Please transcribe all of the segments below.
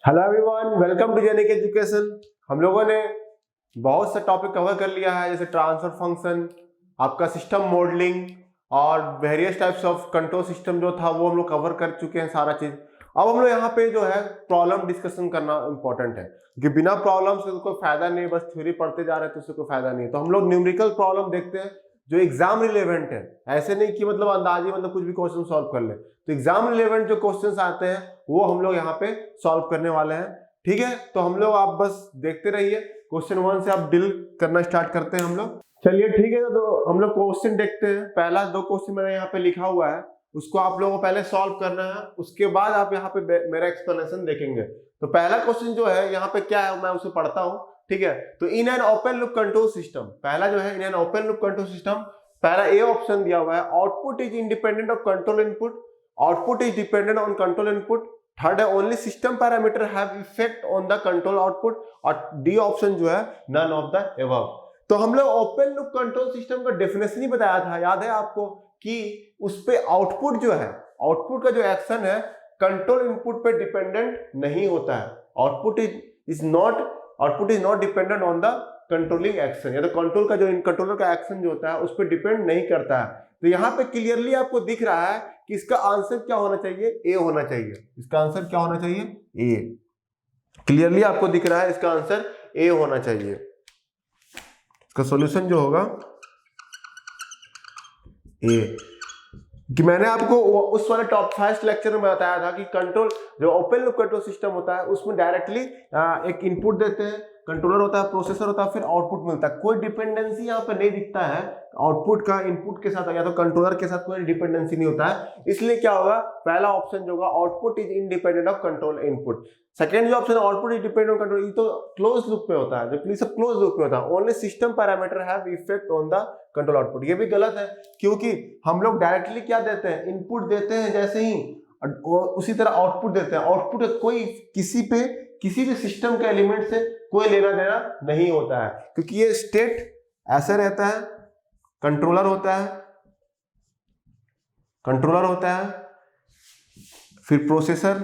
Hello everyone, welcome to Genic education. हम लोगों ने बहुत सा टॉपिक कवर कर लिया है, जैसे ट्रांसफर फंक्शन, आपका सिस्टम मॉडलिंग और various types of control system जो था वो हम लोग कवर कर चुके हैं सारा चीज। अब हम लोग यहाँ पे जो है प्रॉब्लम डिस्कशन करना इंपॉर्टेंट है, क्योंकि बिना प्रॉब्लम से तो कोई फायदा नहीं, बस थ्योरी पढ़ते जा रहे हैं तो उससे कोई फायदा नहीं। तो हम लोग न्यूमेरिकल प्रॉब्लम देखते हैं जो एग्जाम रिलेवेंट है, ऐसे नहीं कि मतलब अंदाजी मतलब कुछ भी क्वेश्चन सॉल्व कर ले। तो एग्जाम रिलेवेंट जो क्वेश्चंस आते हैं वो हम लोग यहाँ पे सॉल्व करने वाले हैं। ठीक है, तो हम लोग आप बस देखते रहिए। क्वेश्चन 1 से आप डील करना स्टार्ट करते हैं हम लोग। चलिए ठीक है, तो हम लोग क्वेश्चन देखते हैं। पहला 2 क्वेश्चन मैंने यहाँ पे लिखा हुआ है, उसको आप लोगों को पहले सॉल्व करना है, उसके बाद आप यहाँ पे मेरा एक्सप्लेनेशन देखेंगे। तो पहला क्वेश्चन जो है यहाँ पे क्या है मैं उसे पढ़ता हूँ। ठीक है, तो in an open loop control system, पहला जो है in an open loop control system, पहला ए ऑप्शन दिया हुआ है, output is independent of control input, output is dependent on control input. Third है only system parameter have effect on the control output, और D option जो है none of the above. तो हम लोग ओपन लूप कंट्रोल सिस्टम का definition ही बताया था, याद है आपको, कि उस पे आउटपुट जो है, आउटपुट का जो एक्शन है कंट्रोल इनपुट पे डिपेंडेंट नहीं होता है। Output is not dependent on the controlling action, या तो कंट्रोल का जो कंट्रोलर का एक्शन जो होता है उस पर डिपेंड नहीं करता है। तो यहाँ पे क्लियरली आपको दिख रहा है कि इसका आंसर क्या होना चाहिए, ए होना चाहिए। इसका आंसर क्या होना चाहिए, ए। क्लियरली आपको दिख रहा है इसका आंसर ए होना चाहिए। इसका सॉल्यूशन जो होगा ए, कि मैंने आपको उस वाले टॉप 5 लेक्चर में बताया था कि कंट्रोल जो ओपन लूप कंट्रोल सिस्टम होता है उसमें डायरेक्टली एक इनपुट देते हैं, कंट्रोलर होता है, प्रोसेसर होता है, फिर आउटपुट मिलता है। कोई डिपेंडेंसी यहाँ पे नहीं दिखता है आउटपुट का इनपुट के साथ, या तो कंट्रोलर के साथ कोई डिपेंडेंसी नहीं होता है। इसलिए क्या होगा, पहला ऑप्शन जो होगा output is independent of control input. Second जो option output is dependent on control, ये तो क्लोज लूप में होता है, जबकि सब क्लोज लूप में होता है। Only system parameter have effect on the control output. ये भी गलत है, क्योंकि हम लोग डायरेक्टली क्या देते हैं, इनपुट देते हैं जैसे ही, उसी तरह आउटपुट देते हैं। आउटपुट कोई किसी भी सिस्टम के एलिमेंट से कोई लेना देना नहीं होता है, क्योंकि ये स्टेट ऐसा रहता है, कंट्रोलर होता है, फिर प्रोसेसर,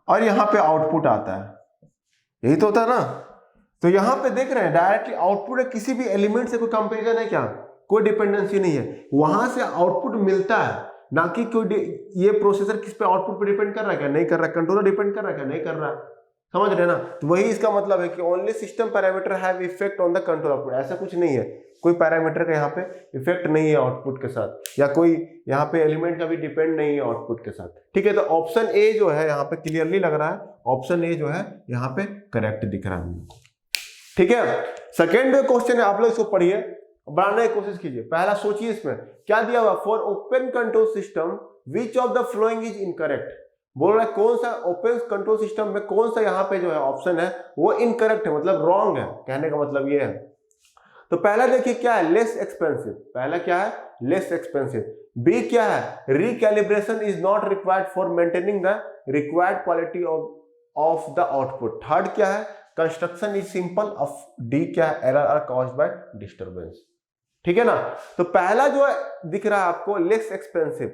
और यहां पे आउटपुट आता है। यही तो होता है ना। तो यहां पे देख रहे हैं डायरेक्टली आउटपुट है, किसी भी एलिमेंट से कोई कंपैरिजन है क्या, कोई डिपेंडेंसी नहीं है, वहां से आउटपुट मिलता है, ना कि कोई ये प्रोसेसर किस पे आउटपुट पे डिपेंड कर रहा है क्या, नहीं कर रहा है, कंट्रोलर डिपेंड कर रहा है क्या, नहीं कर रहा है। समझ रहे हैं ना। तो वही इसका मतलब है कि only system parameter have effect on the control output. ऐसा कुछ नहीं है, कोई पैरामीटर का यहाँ पे इफेक्ट नहीं है आउटपुट के साथ, या कोई यहाँ पे एलिमेंट का भी डिपेंड नहीं है आउटपुट के साथ। ठीक है, तो ऑप्शन ए जो है यहाँ पे क्लियरली लग रहा है, ऑप्शन ए जो है यहाँ पे करेक्ट दिख रहा है। ठीक है, सेकेंड क्वेश्चन है, आप लोग इसको पढ़िए, बनाने की कोशिश कीजिए। पहला सोचिए इसमें क्या दिया हुआ, for open control system which of the following is incorrect. बोल रहा है कौन सा ओपन कंट्रोल सिस्टम में कौन सा यहाँ पे जो है ऑप्शन है वो इनकरेक्ट है, मतलब रॉन्ग है, कहने का मतलब ये है। तो पहला देखिए क्या है, लेस एक्सपेंसिव। पहला क्या है, लेस एक्सपेंसिव। बी क्या है, recalibration is not required for maintaining the required quality of the output. Third क्या है, construction is simple. Of D क्या है, error are caused by disturbance. ठीक है ना। तो पहला जो है दिख रहा है आपको लेस एक्सपेंसिव।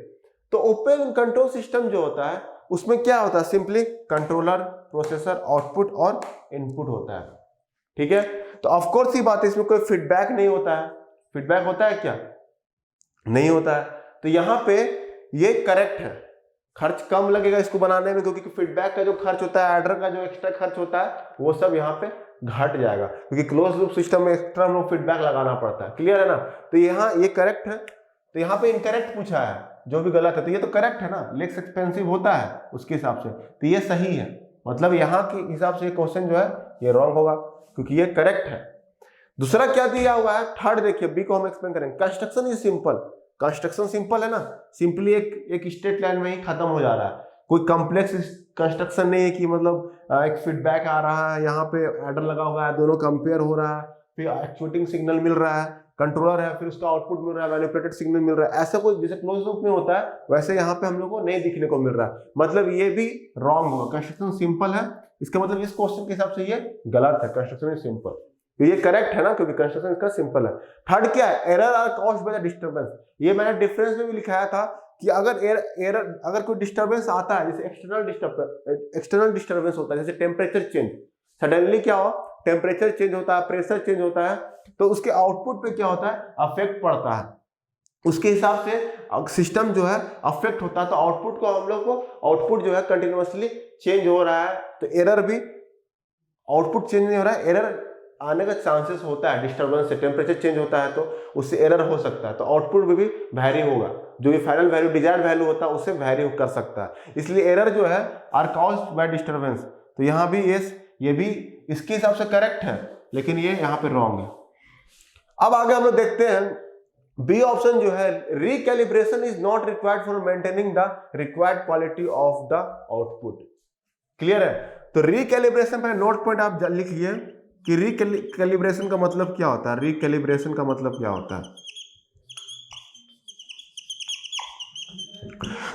तो ओपन कंट्रोल सिस्टम जो होता है उसमें क्या होता है, सिंपली कंट्रोलर, प्रोसेसर, आउटपुट और इनपुट होता है। ठीक है, तो ऑफ कोर्स ही बात है, इसमें कोई फीडबैक नहीं होता है। फीडबैक होता है क्या, नहीं होता है। तो यहां पे ये करेक्ट है, खर्च कम लगेगा इसको बनाने में, क्योंकि फीडबैक का जो खर्च होता है, एडर का जो एक्स्ट्रा खर्च होता है वो सब यहाँ पे घट जाएगा, क्योंकि क्लोज लूप सिस्टम में एक्स्ट्रा हम लोग फीडबैक लगाना पड़ता है। क्लियर है ना। तो यहाँ ये करेक्ट है, तो यहाँ पे इनकरेक्ट पूछा है, जो भी गलत है। तो ये तो करेक्ट है ना, लेस एक्सपेंसिव होता है उसके हिसाब से, तो ये सही है। मतलब यहाँ के हिसाब से क्वेश्चन जो है ये रॉन्ग होगा, क्योंकि ये करेक्ट है। दूसरा क्या दिया हुआ है, थर्ड देखिए, बी को हम एक्सप्लेन करेंगे। Construction is simple. Construction simple है ना, सिंपली एक स्ट्रेट लाइन में ही खत्म हो जा रहा है। कोई कॉम्प्लेक्स कंस्ट्रक्शन नहीं है कि मतलब एक फीडबैक आ रहा है, यहाँ पे एडर लगा हुआ है, दोनों कंपेयर हो रहा है, फिर एक्चुएटिंग सिग्नल मिल रहा है, कंट्रोलर है, फिर उसका आउटपुट मिल रहा है, मैनिपुलेटेड सिग्नल मिल रहा है। ऐसा कुछ जैसे क्लोज लूप में होता है वैसे यहाँ पे हम लोग को नहीं दिखने को मिल रहा है, मतलब ये भी रॉन्ग होगा। कंस्ट्रक्शन सिंपल है, इसका मतलब इस क्वेश्चन के हिसाब से ये गलत है, कंस्ट्रक्शन इज सिंपल। ये करेक्ट है ना, क्योंकि कंस्ट्रक्शन इसका सिंपल है। थर्ड क्या है, error are caused by the disturbance. ये मैंने डिफरेंस में भी लिखाया था कि अगर कोई डिस्टर्बेंस आता है, जैसे एक्सटर्नल डिस्टर्बेंस होता है, जैसे टेम्परेचर चेंज, सडनली क्या हो, टेम्परेचर चेंज होता है, प्रेशर चेंज होता है, तो उसके आउटपुट पे क्या होता है, अफेक्ट पड़ता है, उसके हिसाब से सिस्टम जो है अफेक्ट होता है, तो आउटपुट को हम लोग को आउटपुट जो है कंटिन्यूअसली चेंज हो रहा है, तो एरर भी, आउटपुट चेंज नहीं हो रहा है, एरर आने का चांसेस होता है, डिस्टर्बेंस से टेम्परेचर चेंज होता है तो उससे एरर हो सकता है, तो आउटपुट में भी वैरी होगा, जो भी फाइनल वैल्यू डिजायर्ड वैल्यू होता है उससे वैरी कर सकता है, इसलिए एरर जो है आर कॉज्ड बाय डिस्टर्बेंस। तो यहाँ भी ये भी इसके हिसाब से करेक्ट है, लेकिन ये यहाँ पे रॉन्ग है। अब आगे हम लोग देखते हैं बी ऑप्शन जो है, recalibration is not required for maintaining the required quality of the output. Clear है? तो रिकैलिब्रेशन पर नोट पॉइंट आप लिख लिए कि रिकैलिब्रेशन का मतलब क्या होता है, रिकैलिब्रेशन का मतलब क्या होता है।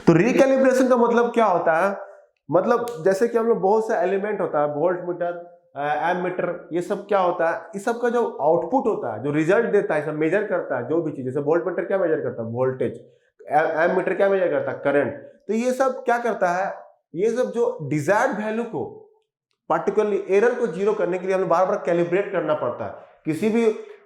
तो रिकैलिब्रेशन का मतलब क्या होता है, मतलब जैसे कि हम लोग बहुत से एलिमेंट होता है, वोल्ट मीटर, एमीटर, ये सब क्या होता है, इस सब का जो आउटपुट होता है, जो रिजल्ट देता है, सब मेजर करता है जो भी चीज, जैसे वोल्ट मीटर क्या मेजर करता है, वोल्टेज, एमीटर क्या मेजर करता है, करंट, तो ये सब क्या करता है, ये सब जो डिजायर्ड वैल्यू को, पार्टिकुलरली एरर को जीरो करने के लिए हमें बार बार कैलिब्रेट करना पड़ता है। किसी भी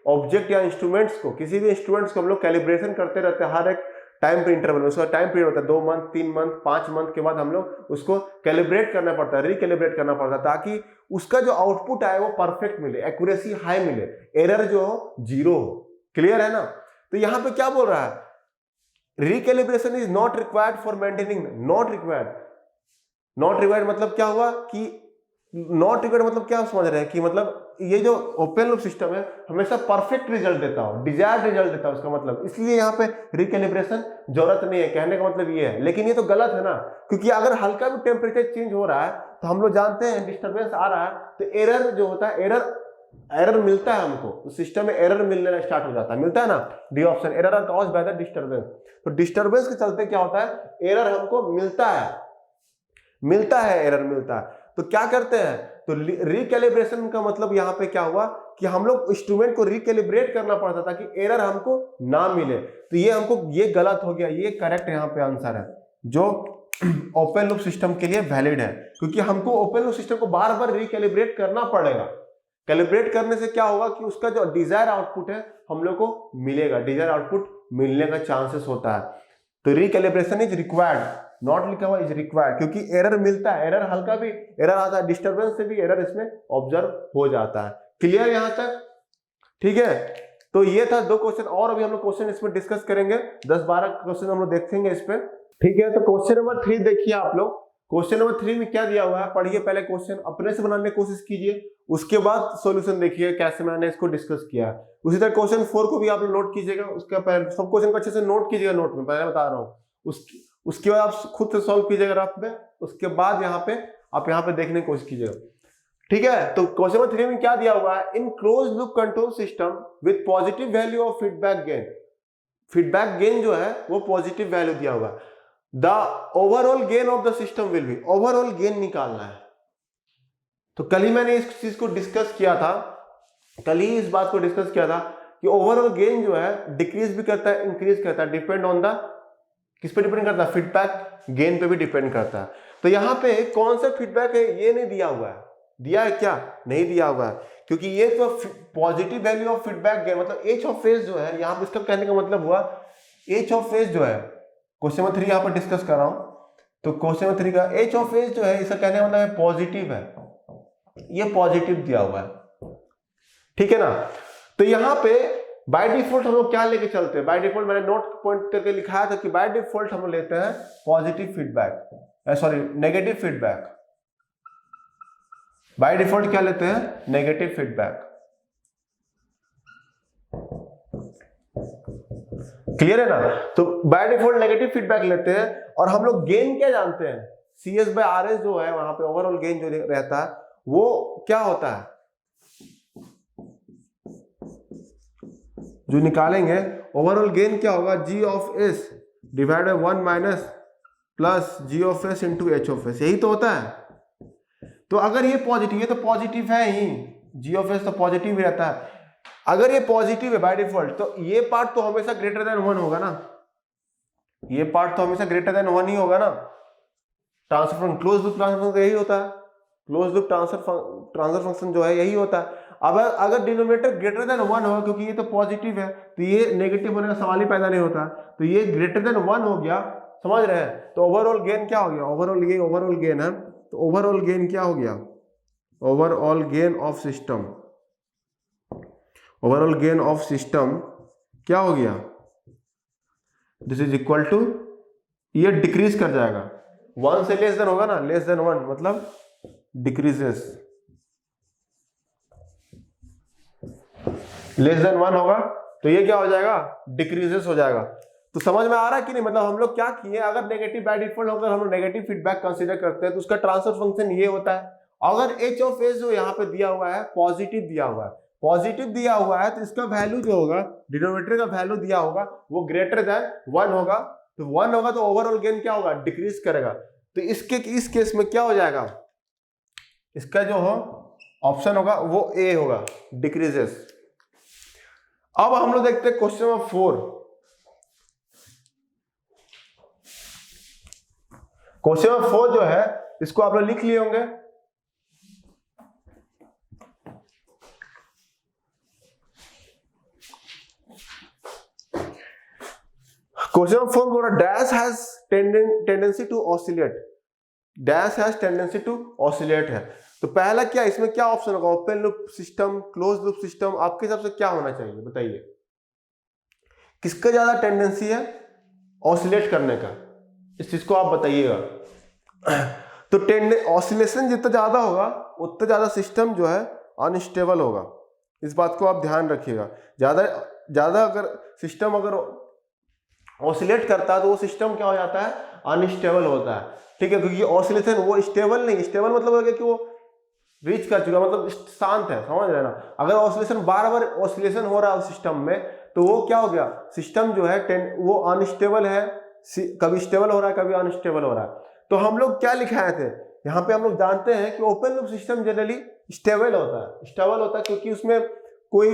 ऑब्जेक्ट या इंस्ट्रूमेंट्स को, किसी भी इंस्ट्रूमेंट्स को हम लोग कैलिब्रेशन करते रहते हैं हर एक टाइम पे इंटरवल में, उसका टाइम पीरियड होता है 2 मंथ, 3 मंथ, 5 मंथ के बाद हम लोग उसको कैलिब्रेट करना पड़ता है, रिकैलिब्रेट करना पड़ता है, ताकि उसका जो आउटपुट आए वो परफेक्ट मिले, एक्यूरेसी हाई मिले, एरर जो हो जीरो हो। क्लियर है ना? तो यहां पे क्या बोल रहा है, recalibration is not required for maintaining, not required मतलब क्या हुआ कि नॉट रिक्वायर्ड मतलब क्या समझ रहे हैं कि मतलब ये जो ओपन लूप सिस्टम है हमेशा परफेक्ट रिजल्ट देता हो, डिजायर्ड रिजल्ट देता है उसका मतलब, इसलिए यहाँ पे रिकैलिब्रेशन जरूरत नहीं है, कहने का मतलब ये है। लेकिन ये तो गलत है ना, क्योंकि अगर हल्का भी टेम्परेचर चेंज हो रहा है तो हम लोग जानते हैं डिस्टर्बेंस आ रहा है, तो एरर जो होता है, एरर मिलता है हमको, तो सिस्टम में एरर मिलने स्टार्ट हो जाता है, मिलता है ना, D option, error are caused by the disturbance. तो डिस्टर्बेंस के चलते क्या होता है, एरर हमको मिलता है, एरर मिलता है। तो क्या करते हैं, तो रिकैलिब्रेशन का मतलब यहाँ पे क्या हुआ कि हम लोग इंस्ट्रूमेंट को रिकैलिब्रेट करना पड़ता था कि एरर हमको ना मिले, तो ये गलत हो गया, ये करेक्ट यहाँ पे आंसर है जो ओपन लूप सिस्टम के लिए वैलिड है, क्योंकि हमको ओपन लूप सिस्टम को बार बार रिकैलिब्रेट करना पड़ेगा। कैलिब्रेट करने से क्या होगा कि उसका जो डिजायर आउटपुट है हम लोग को मिलेगा, डिजायर आउटपुट मिलने का चांसेस होता है। तो रिकैलिब्रेशन इज रिक्वायर्ड, नॉट लिखा हुआ इज रिक्वायर्ड, क्योंकि एरर मिलता है, एरर हल्का भी एरर आता है, डिस्टर्बेंस से भी एरर इसमें ऑब्जर्व हो जाता है। क्लियर यहां तक? ठीक है, तो ये था 2 क्वेश्चन, और अभी हम लोग क्वेश्चन इसमें डिस्कस करेंगे, 10-12 क्वेश्चन हम लोग देखेंगे इस पे। ठीक है, तो क्वेश्चन नंबर 3 देखिए आप लोग, क्वेश्चन नंबर 3 में क्या दिया हुआ है, पढ़िए, पहले क्वेश्चन अपने से बनाने की कोशिश कीजिए, उसके बाद सॉल्यूशन देखिए कैसे मैंने इसको डिस्कस किया। उसी तरह क्वेश्चन 4 को भी आप लोग नोट कीजिएगा, उसका पहले सब क्वेश्चन को अच्छे से नोट कीजिएगा, नोट में पहले बता रहा हूँ, उसके बाद आप खुद से सॉल्व कीजिएगा रफ में, उसके बाद यहाँ पे देखने की कोशिश कीजिएगा। ठीक है, तो क्वेश्चन नंबर 3 में क्या दिया हुआ है, in close loop control system with positive value of feedback gain, feedback gain जो है वो पॉजिटिव वैल्यू दिया हुआ, the overall gain of the system will be, overall gain निकालना है। तो कल ही मैंने इस चीज को डिस्कस किया था, कल ही इस बात को डिस्कस किया था कि ओवरऑल गेन जो है डिक्रीज भी करता है, इंक्रीज करता है, डिपेंड ऑन द, किस पे डिपेंड करता है, फीडबैक गेन पे भी डिपेंड करता है। तो यहाँ पे कौन सा फीडबैक है ये नहीं दिया हुआ है, दिया है क्या, नहीं दिया हुआ है, क्योंकि ये तो positive value of feedback gain मतलब एच ऑफ फेज जो है, यहाँ पे इसका कहने का मतलब हुआ एच ऑफ फेज जो है, क्वेश्चन नंबर 3 यहाँ पर डिस्कस कर रहा हूं, तो क्वेश्चन नंबर 3 का एच ऑफ फेज जो है इसका कहने का मतलब पॉजिटिव है, ये पॉजिटिव दिया हुआ है। ठीक है ना, तो यहाँ पे बाय डिफॉल्ट हम लोग क्या लेके चलते हैं, बाय डिफॉल्ट मैंने नोट पॉइंट करके लिखाया था कि बाय डिफॉल्ट हम लेते हैं positive feedback, sorry negative feedback, by default क्या लेते हैं, नेगेटिव फीडबैक। क्लियर है ना, तो बाय डिफॉल्ट नेगेटिव फीडबैक लेते हैं, और हम लोग गेन क्या जानते हैं, CS/RS जो है वहां पे ओवरऑल गेन जो रहता है वो क्या होता है, जो निकालेंगे ओवरऑल गेन क्या होगा, G of S divide by 1 minus plus G of S into H of S, यही तो होता है। तो अगर ये पॉजिटिव, ये तो पॉजिटिव है ही, G ऑफ S तो पॉजिटिव ही रहता है, अगर ये पॉजिटिव है बाय डिफॉल्ट तो ये पार्ट तो हमेशा ग्रेटर देन 1 होगा ना, ये पार्ट तो हमेशा ग्रेटर देन 1 ही होगा ना। Transfer function, close loop transfer function यही होता है, क्लोज लूप ट्रांसफर फंक्शन जो है यही होता है। अब अगर डिनोमिनेटर ग्रेटर देन 1 होगा, क्योंकि ये तो पॉजिटिव है तो ये नेगेटिव होने का सवाल ही पैदा नहीं होता, तो ये ग्रेटर देन 1 हो गया, समझ रहे हैं। तो ओवरऑल गेन क्या हो गया, ओवरऑल ये ओवरऑल गेन है, तो ओवरऑल गेन क्या हो गया, overall gain of system, overall gain of system क्या हो गया, दिस इज इक्वल टू, ये डिक्रीज कर जाएगा, 1 से लेस देन होगा ना, लेस देन 1 मतलब डिक्रीजेस, लेस देन 1 होगा तो ये क्या हो जाएगा, डिक्रीजेस हो जाएगा। तो समझ में आ रहा है कि नहीं, मतलब हम लोग क्या किए, अगर नेगेटिव बाय डिफॉल्ट होकर हम लोग नेगेटिव फीडबैक कंसीडर करते हैं तो उसका ट्रांसफर फंक्शन ये होता है। अगर एच ऑफ एस जो यहाँ पे दिया हुआ है पॉजिटिव दिया हुआ है, पॉजिटिव दिया हुआ है तो इसका वैल्यू जो होगा, डिनोमिनेटर का वैल्यू दिया होगा वो ग्रेटर देन 1 होगा, तो 1 होगा तो ओवरऑल गेन क्या होगा, डिक्रीज करेगा। तो इस केस में क्या हो जाएगा, इसका जो हो ऑप्शन होगा वो ए होगा, डिक्रीजेस। अब हम लोग देखते हैं क्वेश्चन नंबर 4। क्वेश्चन नंबर 4 जो है इसको आप लोग लिख लिए होंगे। क्वेश्चन नंबर 4 बोल रहा dash has tendency to oscillate, dash has tendency to oscillate है। तो पहला क्या, इसमें क्या ऑप्शन होगा, open loop system, close loop system, आपके हिसाब से क्या होना चाहिए बताइए, किसका ज्यादा टेंडेंसी है ऑसिलेट करने का, इस चीज को आप बताइएगा। तो ऑसिलेशन जितना ज्यादा होगा उतना ज्यादा सिस्टम जो है अनस्टेबल होगा, इस बात को आप ध्यान रखिएगा। ज्यादा अगर सिस्टम अगर ऑसिलेट करता है तो वो सिस्टम क्या हो जाता है, अनस्टेबल होता है, ठीक है, क्योंकि ऑसिलेशन वो स्टेबल नहीं, स्टेबल मतलब हो गया कि वो रीच कर चुका, मतलब शांत है, समझ रहे ना। अगर ऑसिलेशन बार बार ऑसिलेशन हो रहा है सिस्टम में तो वो क्या हो गया, सिस्टम जो है वो अनस्टेबल है, कभी स्टेबल हो रहा है कभी अनस्टेबल हो रहा है। तो हम लोग क्या लिखाए थे यहाँ पे, हम लोग जानते हैं कि open loop system generally stable होता है, स्टेबल होता है क्योंकि उसमें कोई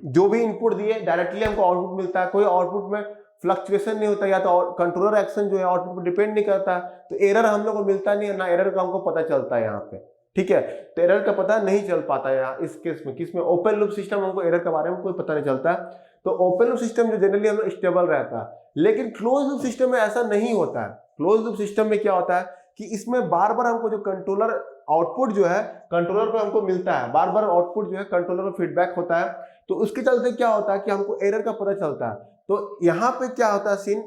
जो भी इनपुट दिए डायरेक्टली हमको आउटपुट मिलता है, कोई आउटपुट में फ्लक्चुएशन नहीं होता, या तो कंट्रोलर एक्शन जो है आउटपुट पर डिपेंड नहीं करता है, तो एरर हम लोग को मिलता नहीं है, ना एरर का हमको पता चलता है यहाँ पे, ठीक है। तो एरर का पता नहीं चल पाता है यहाँ इस केस में, किसमें, ओपन लूप सिस्टम हमको एरर के बारे में कोई पता नहीं चलता है। तो ओपन लूप सिस्टम जो जनरली हम लोग स्टेबल रहता है, लेकिन क्लोज लूप सिस्टम में ऐसा नहीं होता है। क्लोज लूप सिस्टम में क्या होता है कि इसमें बार बार हमको जो कंट्रोलर आउटपुट जो है कंट्रोलर पर हमको मिलता है, बार बार आउटपुट जो है कंट्रोलर पर फीडबैक होता है, तो उसके चलते क्या होता है कि हमको एरर का पता चलता है। तो यहाँ पे क्या होता है सीन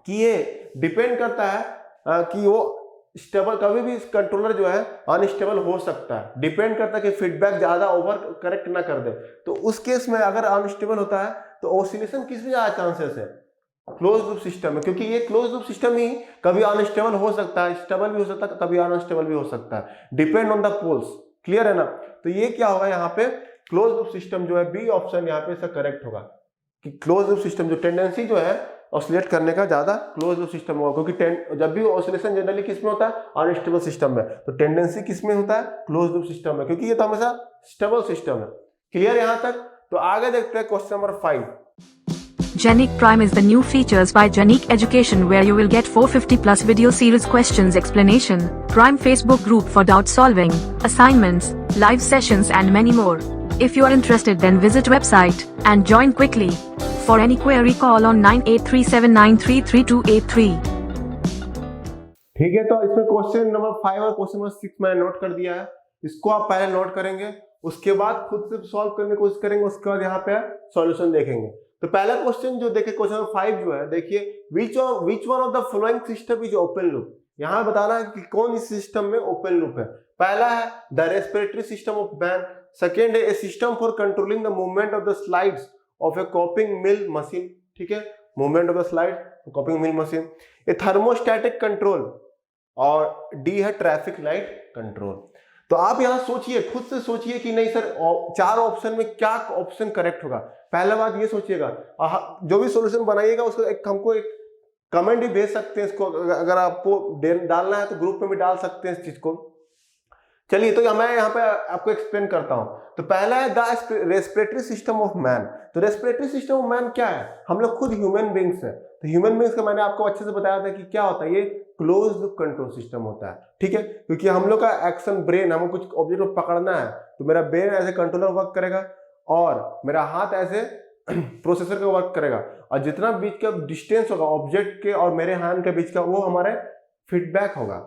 कि ये डिपेंड करता है कि वो स्टेबल, कभी भी कंट्रोलर जो है अनस्टेबल हो सकता है, डिपेंड करता है कि फीडबैक ज्यादा ओवर करेक्ट ना कर दे। तो उस केस में अगर अनस्टेबल होता है तो ऑसिलेशन किस में ज्यादा चांसेस है, क्लोज लूप सिस्टम में, क्योंकि ये क्लोज लूप सिस्टम ही कभी अनस्टेबल हो सकता है, स्टेबल भी हो सकता है, कभी अनस्टेबल भी हो सकता है, depend on the poles, clear है ना। तो ये क्या होगा यहाँ पे, क्लोज लूप सिस्टम जो है बी ऑप्शन यहाँ पे इसका करेक्ट होगा कि क्लोज लूप सिस्टम जो टेंडेंसी जो है ऑसिलेट करने का ज्यादा क्लोज लूप सिस्टम होगा, क्योंकि जब भी ऑसिलेशन जनरली किस में होता है, अनस्टेबल सिस्टम में, तो टेंडेंसी किस में होता है, क्लोज लूप सिस्टम में, क्योंकि ये तो हमेशा स्टेबल सिस्टम है। क्लियर यहां तक। तो आगे देखते हैं question number 5। Genic Prime is the new features by Genic Education where you will get 450 plus video series questions explanation, Prime Facebook group for doubt solving, assignments, live sessions and many more. If you are interested then visit website and join quickly. For any query call on 9837933283. ठीक है, तो इसमें question number 5 और question number 6 मैंने note कर दिया है, इसको आप पहले नोट करेंगे, उसके बाद खुद से सॉल्व करने की कोशिश करेंगे, उसके बाद यहाँ पे सॉल्यूशन देखेंगे। तो पहला क्वेश्चन जो देखे क्वेश्चन नंबर 5 जो है, देखिए which one of the following system is open loop. यहाँ बताना है कि कौन इस सिस्टम में ओपन लूप है। पहला है the respiratory system of man, second है a system for controlling the movement of the slides of a copying mill machine, ठीक है, movement of the slide copying mill machine, a thermostatic control, और D है traffic light control. तो आप यहां सोचिए, खुद से सोचिए कि नहीं सर 4 ऑप्शन में क्या ऑप्शन करेक्ट होगा। पहला बात ये सोचिएगा, जो भी सॉल्यूशन बनाइएगा उसको हमको एक कमेंट भी भेज सकते हैं, इसको अगर आपको डालना है तो ग्रुप में भी डाल सकते हैं इस चीज को। चलिए, तो मैं यहाँ पे आपको एक्सप्लेन करता हूं। तो पहला है the respiratory system of man. तो रेस्पिरेटरी सिस्टम ऑफ मैन क्या है, हम लोग खुद ह्यूमन बींग्स हैं, तो ह्यूमन बींग्स का मैंने आपको अच्छे से बताया था कि क्या होता है, ये क्लोज लूप कंट्रोल सिस्टम होता है, ठीक है। क्योंकि हम लोग का एक्शन ब्रेन, हमको कुछ ऑब्जेक्ट को पकड़ना है तो मेरा brain as a controller work करेगा और मेरा हाथ ऐसे प्रोसेसर का वर्क करेगा, और जितना बीच का डिस्टेंस होगा ऑब्जेक्ट के और मेरे हैंड के बीच का वो हमारे फीडबैक होगा,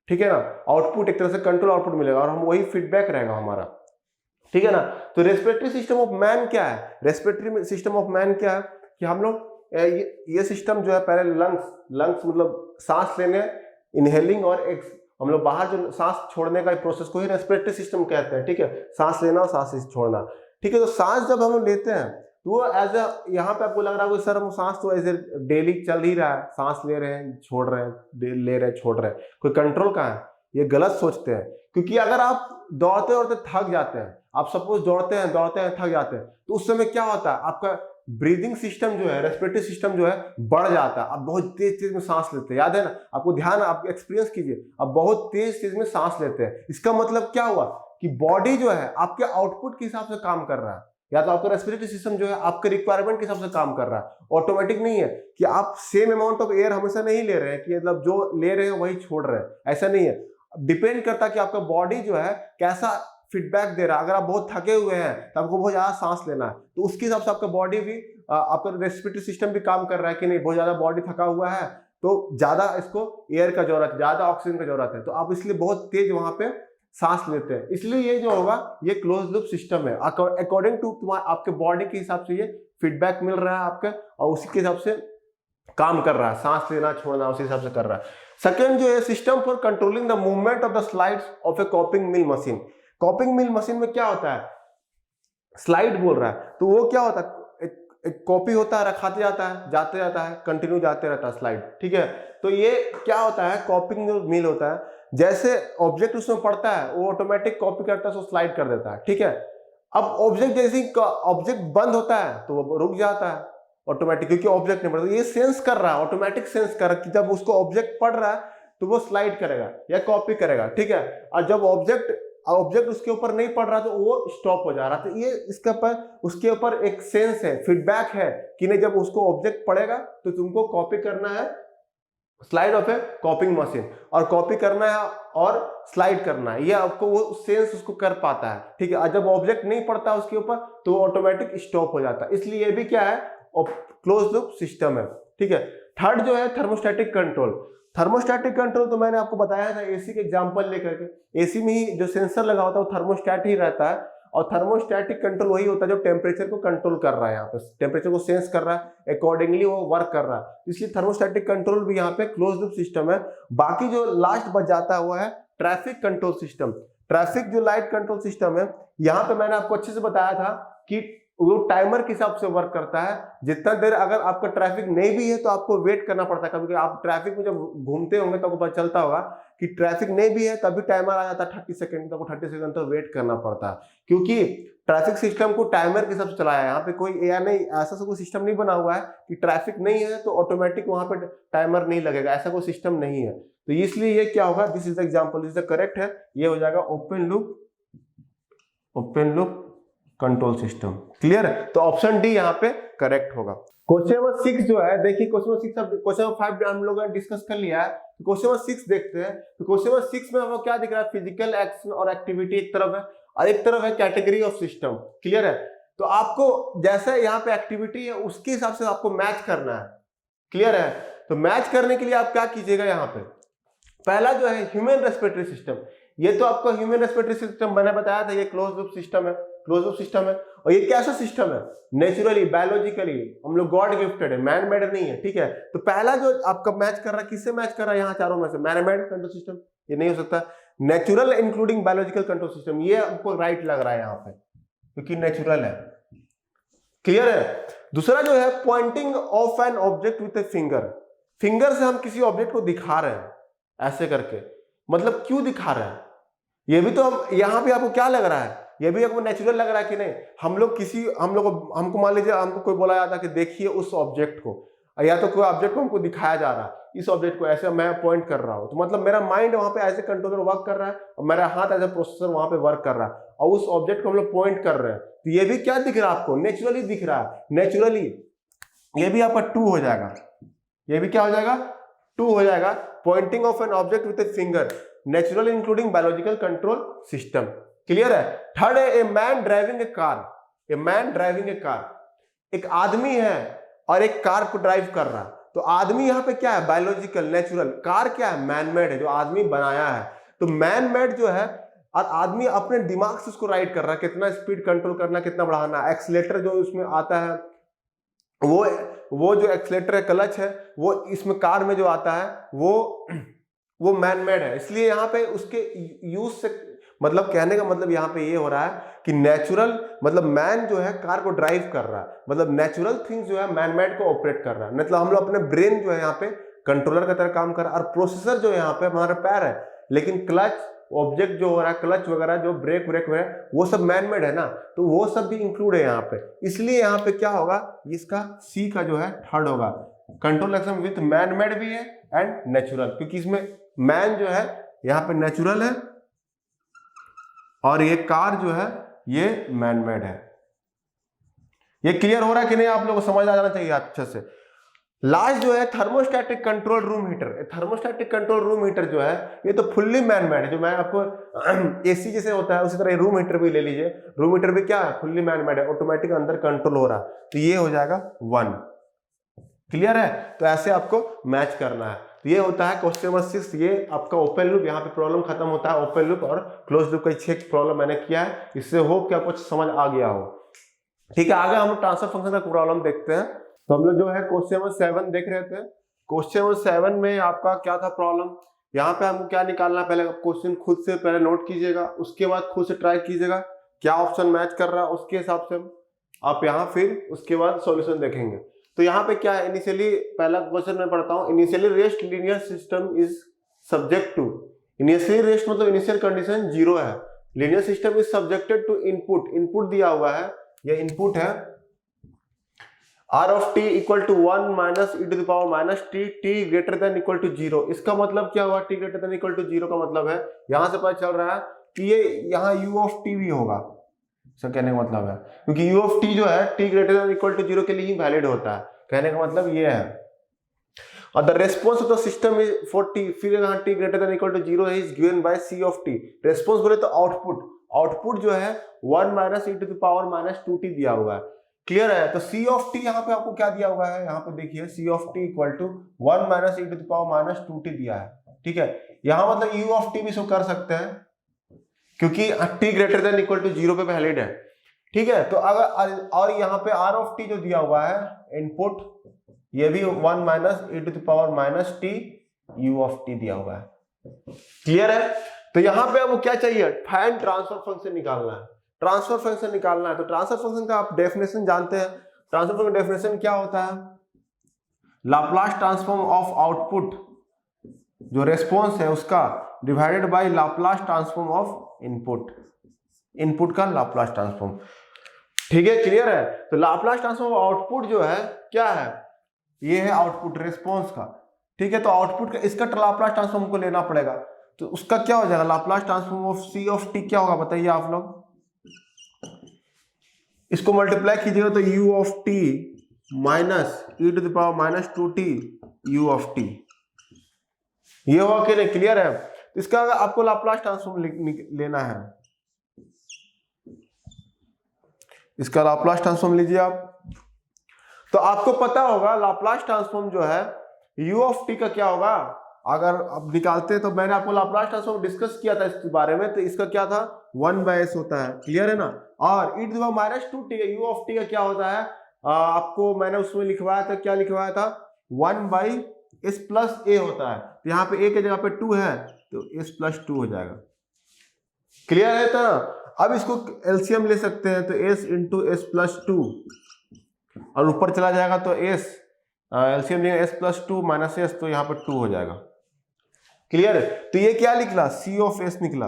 ठीक है ना। आउटपुट एक तरह से कंट्रोल आउटपुट मिलेगा और हम वही फीडबैक रहेगा हमारा, ठीक है ना। तो रेस्पिरेटरी सिस्टम ऑफ मैन क्या है, रेस्पिरेटरी सिस्टम ऑफ मैन क्या है कि हम लोग ये सिस्टम जो है, पहले लंग्स मतलब सांस लेने, इनहेलिंग और हम लोग बाहर जो सांस छोड़ने का प्रोसेस को ही रेस्पिरेटरी सिस्टम कहते हैं, ठीक है। सांस लेना और सांस छोड़ना, ठीक है। तो सांस जब हम लेते हैं तो वो एज अ, यहाँ पे आपको लग रहा है सर हम सांस तो ऐसे डेली चल ही रहा है, सांस ले रहे हैं छोड़ रहे हैं, ले रहे हैं छोड़ रहे हैं, कोई कंट्रोल कहाँ है, ये गलत सोचते हैं। क्योंकि अगर आप दौड़ते दौड़ते थक जाते हैं, आप सपोज दौड़ते हैं थक जाते हैं, तो उस समय क्या होता है, आपका ब्रीदिंग सिस्टम जो है, रेस्पिरेटरी सिस्टम जो है बढ़ जाता है, आप बहुत तेज में सांस लेते हैं, याद है ना, आपको ध्यान, आप एक्सपीरियंस कीजिए, आप बहुत तेज में सांस लेते हैं। इसका मतलब क्या हुआ कि बॉडी जो है आपके आउटपुट के हिसाब से काम कर रहा है, या तो आपका रेस्पिरेटरी सिस्टम जो है आपके रिक्वायरमेंट के हिसाब से काम कर रहा है। ऑटोमेटिक नहीं है कि आप सेम अमाउंट ऑफ एयर हमेशा नहीं ले रहे हैं, कि मतलब जो ले रहे हैं वही छोड़ रहे हैं, ऐसा नहीं है। डिपेंड करता है कि आपका बॉडी जो है कैसा फीडबैक दे रहा है। अगर आप बहुत थके हुए हैं तो आपको बहुत ज्यादा सांस लेना है, तो उसके हिसाब से आपका बॉडी भी, आपका रेस्पिरेटरी सिस्टम भी काम कर रहा है कि नहीं, बहुत ज्यादा बॉडी थका हुआ है तो ज्यादा इसको एयर का जरूरत है, ज्यादा ऑक्सीजन का जरूरत है, तो आप इसलिए बहुत तेज वहां पे सांस लेते हैं। इसलिए ये जो होगा ये क्लोज लूप सिस्टम है, अकॉर्डिंग टू आपके बॉडी के हिसाब से ये फीडबैक मिल रहा है आपके, और उसी के हिसाब से काम कर रहा है, सांस लेना छोड़ना उसी हिसाब से कर रहा है। सेकेंड जो है, system for controlling the movement of the slides of a copying mill machine. कॉपिंग mill machine में क्या होता है, स्लाइड बोल रहा है, तो वो क्या होता है, एक कॉपी होता है, रखाते जाते जाता है, कंटिन्यू जाते रहता है स्लाइड, ठीक है। तो ये क्या होता है, कॉपिंग जो मिल होता है, जैसे ऑब्जेक्ट उसमें पड़ता है वो ऑटोमेटिक कॉपी करता है, उसको स्लाइड कर देता है, ठीक है। अब ऑब्जेक्ट जैसे ऑब्जेक्ट बंद होता है तो वो रुक जाता है ऑटोमेटिक, क्योंकि ऑब्जेक्ट नहीं पड़ता, ये सेंस कर रहा है, ऑटोमेटिक सेंस कर रहा है कि जब उसको ऑब्जेक्ट पढ़ रहा है तो वो स्लाइड करेगा या कॉपी करेगा, ठीक है। और जब ऑब्जेक्ट उसके ऊपर नहीं पड़ रहा तो वो स्टॉप हो जा रहा, तो ये इसके ऊपर, उसके ऊपर एक सेंस है, फीडबैक है कि नहीं, जब उसको ऑब्जेक्ट पड़ेगा तो तुमको कॉपी करना है, स्लाइड ऑफ ए कॉपिंग मशीन, और कॉपी करना है और स्लाइड करना है, ये आपको वो सेंस उसको कर पाता है, ठीक है। और जब ऑब्जेक्ट नहीं पड़ता उसके ऊपर तो वो ऑटोमेटिक स्टॉप हो जाता है, इसलिए ये भी क्या है, क्लोज लूप सिस्टम है, ठीक है। थर्ड जो है, थर्मोस्टैटिक कंट्रोल। थर्मोस्टैटिक कंट्रोल तो मैंने आपको बताया था एसी के एग्जांपल लेकर के, एसी में ही जो सेंसर लगा होता है वो थर्मोस्टैट ही रहता है, और थर्मोस्टैटिक कंट्रोल वही होता है जो टेम्परेचर को कंट्रोल कर रहा है, यहाँ पे टेम्परेचर को सेंस कर रहा है, अकॉर्डिंगली वो वर्क कर रहा है, इसलिए थर्मोस्टैटिक कंट्रोल भी यहाँ पे क्लोज लूप सिस्टम है। बाकी जो लास्ट बच जाता है वो है ट्रैफिक कंट्रोल सिस्टम। ट्रैफिक जो लाइट कंट्रोल सिस्टम है, यहाँ पे मैंने आपको अच्छे से बताया था कि वो टाइमर के हिसाब से वर्क करता है, जितना देर अगर आपका ट्रैफिक नहीं भी है तो आपको वेट करना पड़ता है, कभी आप ट्रैफिक में जब घूमते होंगे तो आपको पता चलता होगा कि ट्रैफिक नहीं भी है तभी टाइमर आ जाता है 30 सेकंड, तो आपको 30 सेकंड तो वेट करना पड़ता है, क्योंकि ट्रैफिक सिस्टम को टाइमर के हिसाब से चलाया है। यहाँ पे कोई नहीं, ऐसा कोई सिस्टम नहीं बना हुआ है कि ट्रैफिक नहीं है तो ऑटोमेटिक वहां पे टाइमर नहीं लगेगा, ऐसा कोई सिस्टम नहीं है। तो इसलिए ये क्या होगा, this is the example, this is the correct है, ये हो जाएगा open loop control system. Clear है, तो ऑप्शन डी यहाँ पे करेक्ट होगा। क्वेश्चन नंबर 6 जो है, देखिए क्वेश्चन नंबर 6, क्वेश्चन नंबर 5 हम लोगों ने डिस्कस कर लिया है, तो क्वेश्चन नंबर 6 देखते हैं। तो क्वेश्चन नंबर 6 में हमको क्या दिख रहा है, फिजिकल एक्शन और एक्टिविटी एक तरफ है और एक तरफ है कैटेगरी ऑफ सिस्टम। क्लियर है, तो आपको जैसे यहाँ पे एक्टिविटी है उसके हिसाब से आपको मैच करना है। क्लियर है, तो मैच करने के लिए आप क्या कीजिएगा, यहाँ पे पहला जो है ह्यूमन रेस्पिरेटरी सिस्टम, ये तो आपको ह्यूमन रेस्पिरेटरी सिस्टम मैंने बताया था, ये क्लोज लूप सिस्टम है, क्लोज लूप सिस्टम है। और ये कैसा सिस्टम है, नेचुरली, बायोलॉजिकली हम लोग गॉड गिफ्टेड है, मैन मेड नहीं है, ठीक है। तो पहला जो आपका मैच कर रहा है, किससे मैच कर रहा है, यहाँ चारों में से मैन मेड कंट्रोल सिस्टम, ये नहीं हो सकता। Natural including biological control system, ये आपको राइट लग रहा है यहाँ पे, क्योंकि नेचुरल है। क्लियर है, दूसरा जो है pointing of an object with a finger से हम किसी ऑब्जेक्ट को दिखा रहे हैं ऐसे करके, मतलब क्यों दिखा रहे हैं, ये भी तो हम यहाँ पे आपको क्या लग रहा है, ये भी आपको नेचुरल लग रहा है कि नहीं। हमको मान लीजिए हमको कोई बोला जाता है कि देखिए उस ऑब्जेक्ट को, या तो कोई ऑब्जेक्ट को हमको दिखाया जा रहा है, इस ऑब्जेक्ट को ऐसे मैं पॉइंट कर रहा हूं, तो मतलब मेरा माइंड वहां पे एज ए कंट्रोलर वर्क कर रहा है और मेरा हाथ एज ए प्रोसेसर वहां पे वर्क कर रहा है, और उस ऑब्जेक्ट को हम लोग पॉइंट कर रहे हैं, तो ये भी क्या दिख रहा है आपको, नेचुरली दिख रहा है। नेचुरली ये भी आपका 2 हो जाएगा, ये भी क्या हो जाएगा, 2 हो जाएगा। Pointing of an object with a finger, natural including biological control system. Clear है। थर्ड है a man driving a car, a man driving a car, एक आदमी है और एक कार को ड्राइव कर रहा है। तो आदमी यहाँ पे क्या है, बायोलॉजिकल नेचुरल, कार क्या है, मैन मेड है, जो आदमी बनाया है। तो मैन मेड जो है, और आदमी अपने दिमाग से उसको राइड कर रहा है, कितना स्पीड कंट्रोल करना, कितना बढ़ाना, एक्सीलेटर जो उसमें आता है, वो जो एक्सीलेटर है, क्लच है, वो इसमें कार में जो आता है वो मैन मेड है। इसलिए यहाँ पे उसके यूज से, मतलब कहने का मतलब यहाँ पे ये हो रहा है कि नेचुरल, मतलब मैन जो है कार को ड्राइव कर रहा है, मतलब नेचुरल थिंग्स जो है मैन मेड को ऑपरेट कर रहा है। मतलब हम लोग अपने ब्रेन जो है यहाँ पे कंट्रोलर की तरह काम कर रहा है, और प्रोसेसर जो यहाँ पे हमारा पैर है, लेकिन क्लच ऑब्जेक्ट जो हो रहा है, क्लच वगैरह जो ब्रेक हो रहा है, वो सब मैन मेड है ना, तो वो सब भी इंक्लूड है यहाँ पे। इसलिए यहाँ पे क्या होगा, इसका सी का जो है थर्ड होगा, control action with man made भी है एंड नेचुरल, क्योंकि इसमें मैन जो है यहाँ पे नेचुरल है और ये कार जो है ये मैन मेड है। ये क्लियर हो रहा है कि नहीं, आप लोगों को समझ आ जाना चाहिए अच्छे से। लास्ट जो है thermostatic control room heater. Thermostatic control room heater जो है ये तो फुल्ली मैन मेड है, जो मैं आपको एसी जैसे होता है उसी तरह रूम हीटर भी ले लीजिए। रूम हीटर भी क्या है, फुल्ली मैन मेड है, ऑटोमेटिक अंदर कंट्रोल हो रहा है, तो ये हो जाएगा 1। क्लियर है। तो ऐसे आपको मैच करना है। तो ये होता है क्वेश्चन नंबर 6, ये आपका ओपन लूप, यहाँ पे प्रॉब्लम खत्म होता है। ओपन लूप और क्लोज लूप का 6 प्रॉब्लम मैंने किया है, इससे होप कि आपको समझ आ गया हो। ठीक है, आगे हम लोग ट्रांसफर फंक्शन का प्रॉब्लम देखते हैं। तो हम लोग जो है क्वेश्चन नंबर 7 देख रहे थे। क्वेश्चन नंबर 7 में आपका क्या था प्रॉब्लम, यहाँ पे हमको क्या निकालना है, पहले क्वेश्चन खुद से पहले नोट कीजिएगा, उसके बाद खुद से ट्राई कीजिएगा क्या ऑप्शन मैच कर रहा है, उसके हिसाब से आप यहाँ फिर उसके बाद सॉल्यूशन देखेंगे। तो यहाँ पे क्या है, इनिशियली पहला क्वेश्चन मैं पढ़ता हूँ। Initially rest linear system is subject to, initially rest मतलब इनिशियल कंडीशन 0 है। Linear system is subjected to input, input दिया हुआ है, यह इनपुट है r of t equal to 1 minus e to the power minus T, t greater than equal to 0। इसका मतलब क्या हुआ, t greater than equal to 0 का मतलब है, यहां से पता चल रहा है कि ये यहाँ u of t भी होगा। इसका कहने का मतलब है, क्योंकि u of t जो है t greater than equal to 0 के लिए ही वैलिड होता है, कहने का मतलब ये है। और the response of the system is for t, फिर यहाँ t greater than equal to 0 is given by c of t। Response बोले तो आउटपुट, आउटपुट जो है 1 minus e to the power minus 2t दिया हुआ है। क्लियर है। तो c of t यहाँ पे आपको क्या दिया हुआ है, यहाँ पे देखिए c of t equal to 1 minus e to the power minus 2t दिया है। ठीक है, यहाँ मतलब u of t भी शो कर सकते हैं, क्योंकि t greater than equal to 0 पे वैलिड है। ठीक है, तो अगर और यहाँ पे r of t जो दिया हुआ है इनपुट, ये भी 1 minus e to the power minus t u of t दिया हुआ है। क्लियर है। तो यहाँ पे आपको क्या चाहिए, फाइंड ट्रांसफर फंक्शन निकालना है, ट्रांसफर फंक्शन निकालना है। तो ट्रांसफर फंक्शन का आप डेफिनेशन जानते हैं। ट्रांसफर फंक्शन का डेफिनेशन क्या होता है, लाप्लास ट्रांसफॉर्म ऑफ आउटपुट, जो रेस्पॉन्स है उसका, divided by Laplace transform of input, input का लाप्लास ट्रांसफॉर्म। ठीक है, क्लियर है। तो लाप्लास ट्रांसफॉर्म ऑफ आउटपुट जो है क्या है, ये है आउटपुट रेस्पॉन्स का। ठीक है, तो आउटपुट का इसका लाप्लास ट्रांसफॉर्म को लेना पड़ेगा। तो उसका क्या हो जाएगा, Laplace transform of c of t क्या होगा बताइए आप लोग, इसको मल्टीप्लाई कीजिएगा तो u of t minus e to the power minus 2t u of t, ये होगा कि नहीं, क्लियर है। इसका आपको लाप्लास ट्रांसफॉर्म लेना है, इसका लाप्लास ट्रांसफॉर्म लीजिए आप। तो आपको पता होगा लाप्लास ट्रांसफॉर्म जो है u of t का क्या होगा, अगर आप निकालते हैं तो मैंने आपको लाप्लास ट्रांसफॉर्म डिस्कस किया था इसके बारे में, तो इसका क्या था 1/s होता है। क्लियर है ना। और e to the power minus 2t u of t का क्या होता है, आपको मैंने उसमें लिखवाया था, क्या लिखवाया था, 1/s प्लस a होता है। तो यहाँ पे a के जगह पे 2 है तो s प्लस 2 हो जाएगा। क्लियर है। तो अब इसको एलसीएम ले सकते हैं, तो s इंटू एस प्लस 2 और ऊपर चला जाएगा तो s, एलसीएम लेंगे s प्लस 2 माइनस s, तो यहाँ पर 2 हो जाएगा। क्लियर है। तो ये क्या निकला, c of s निकला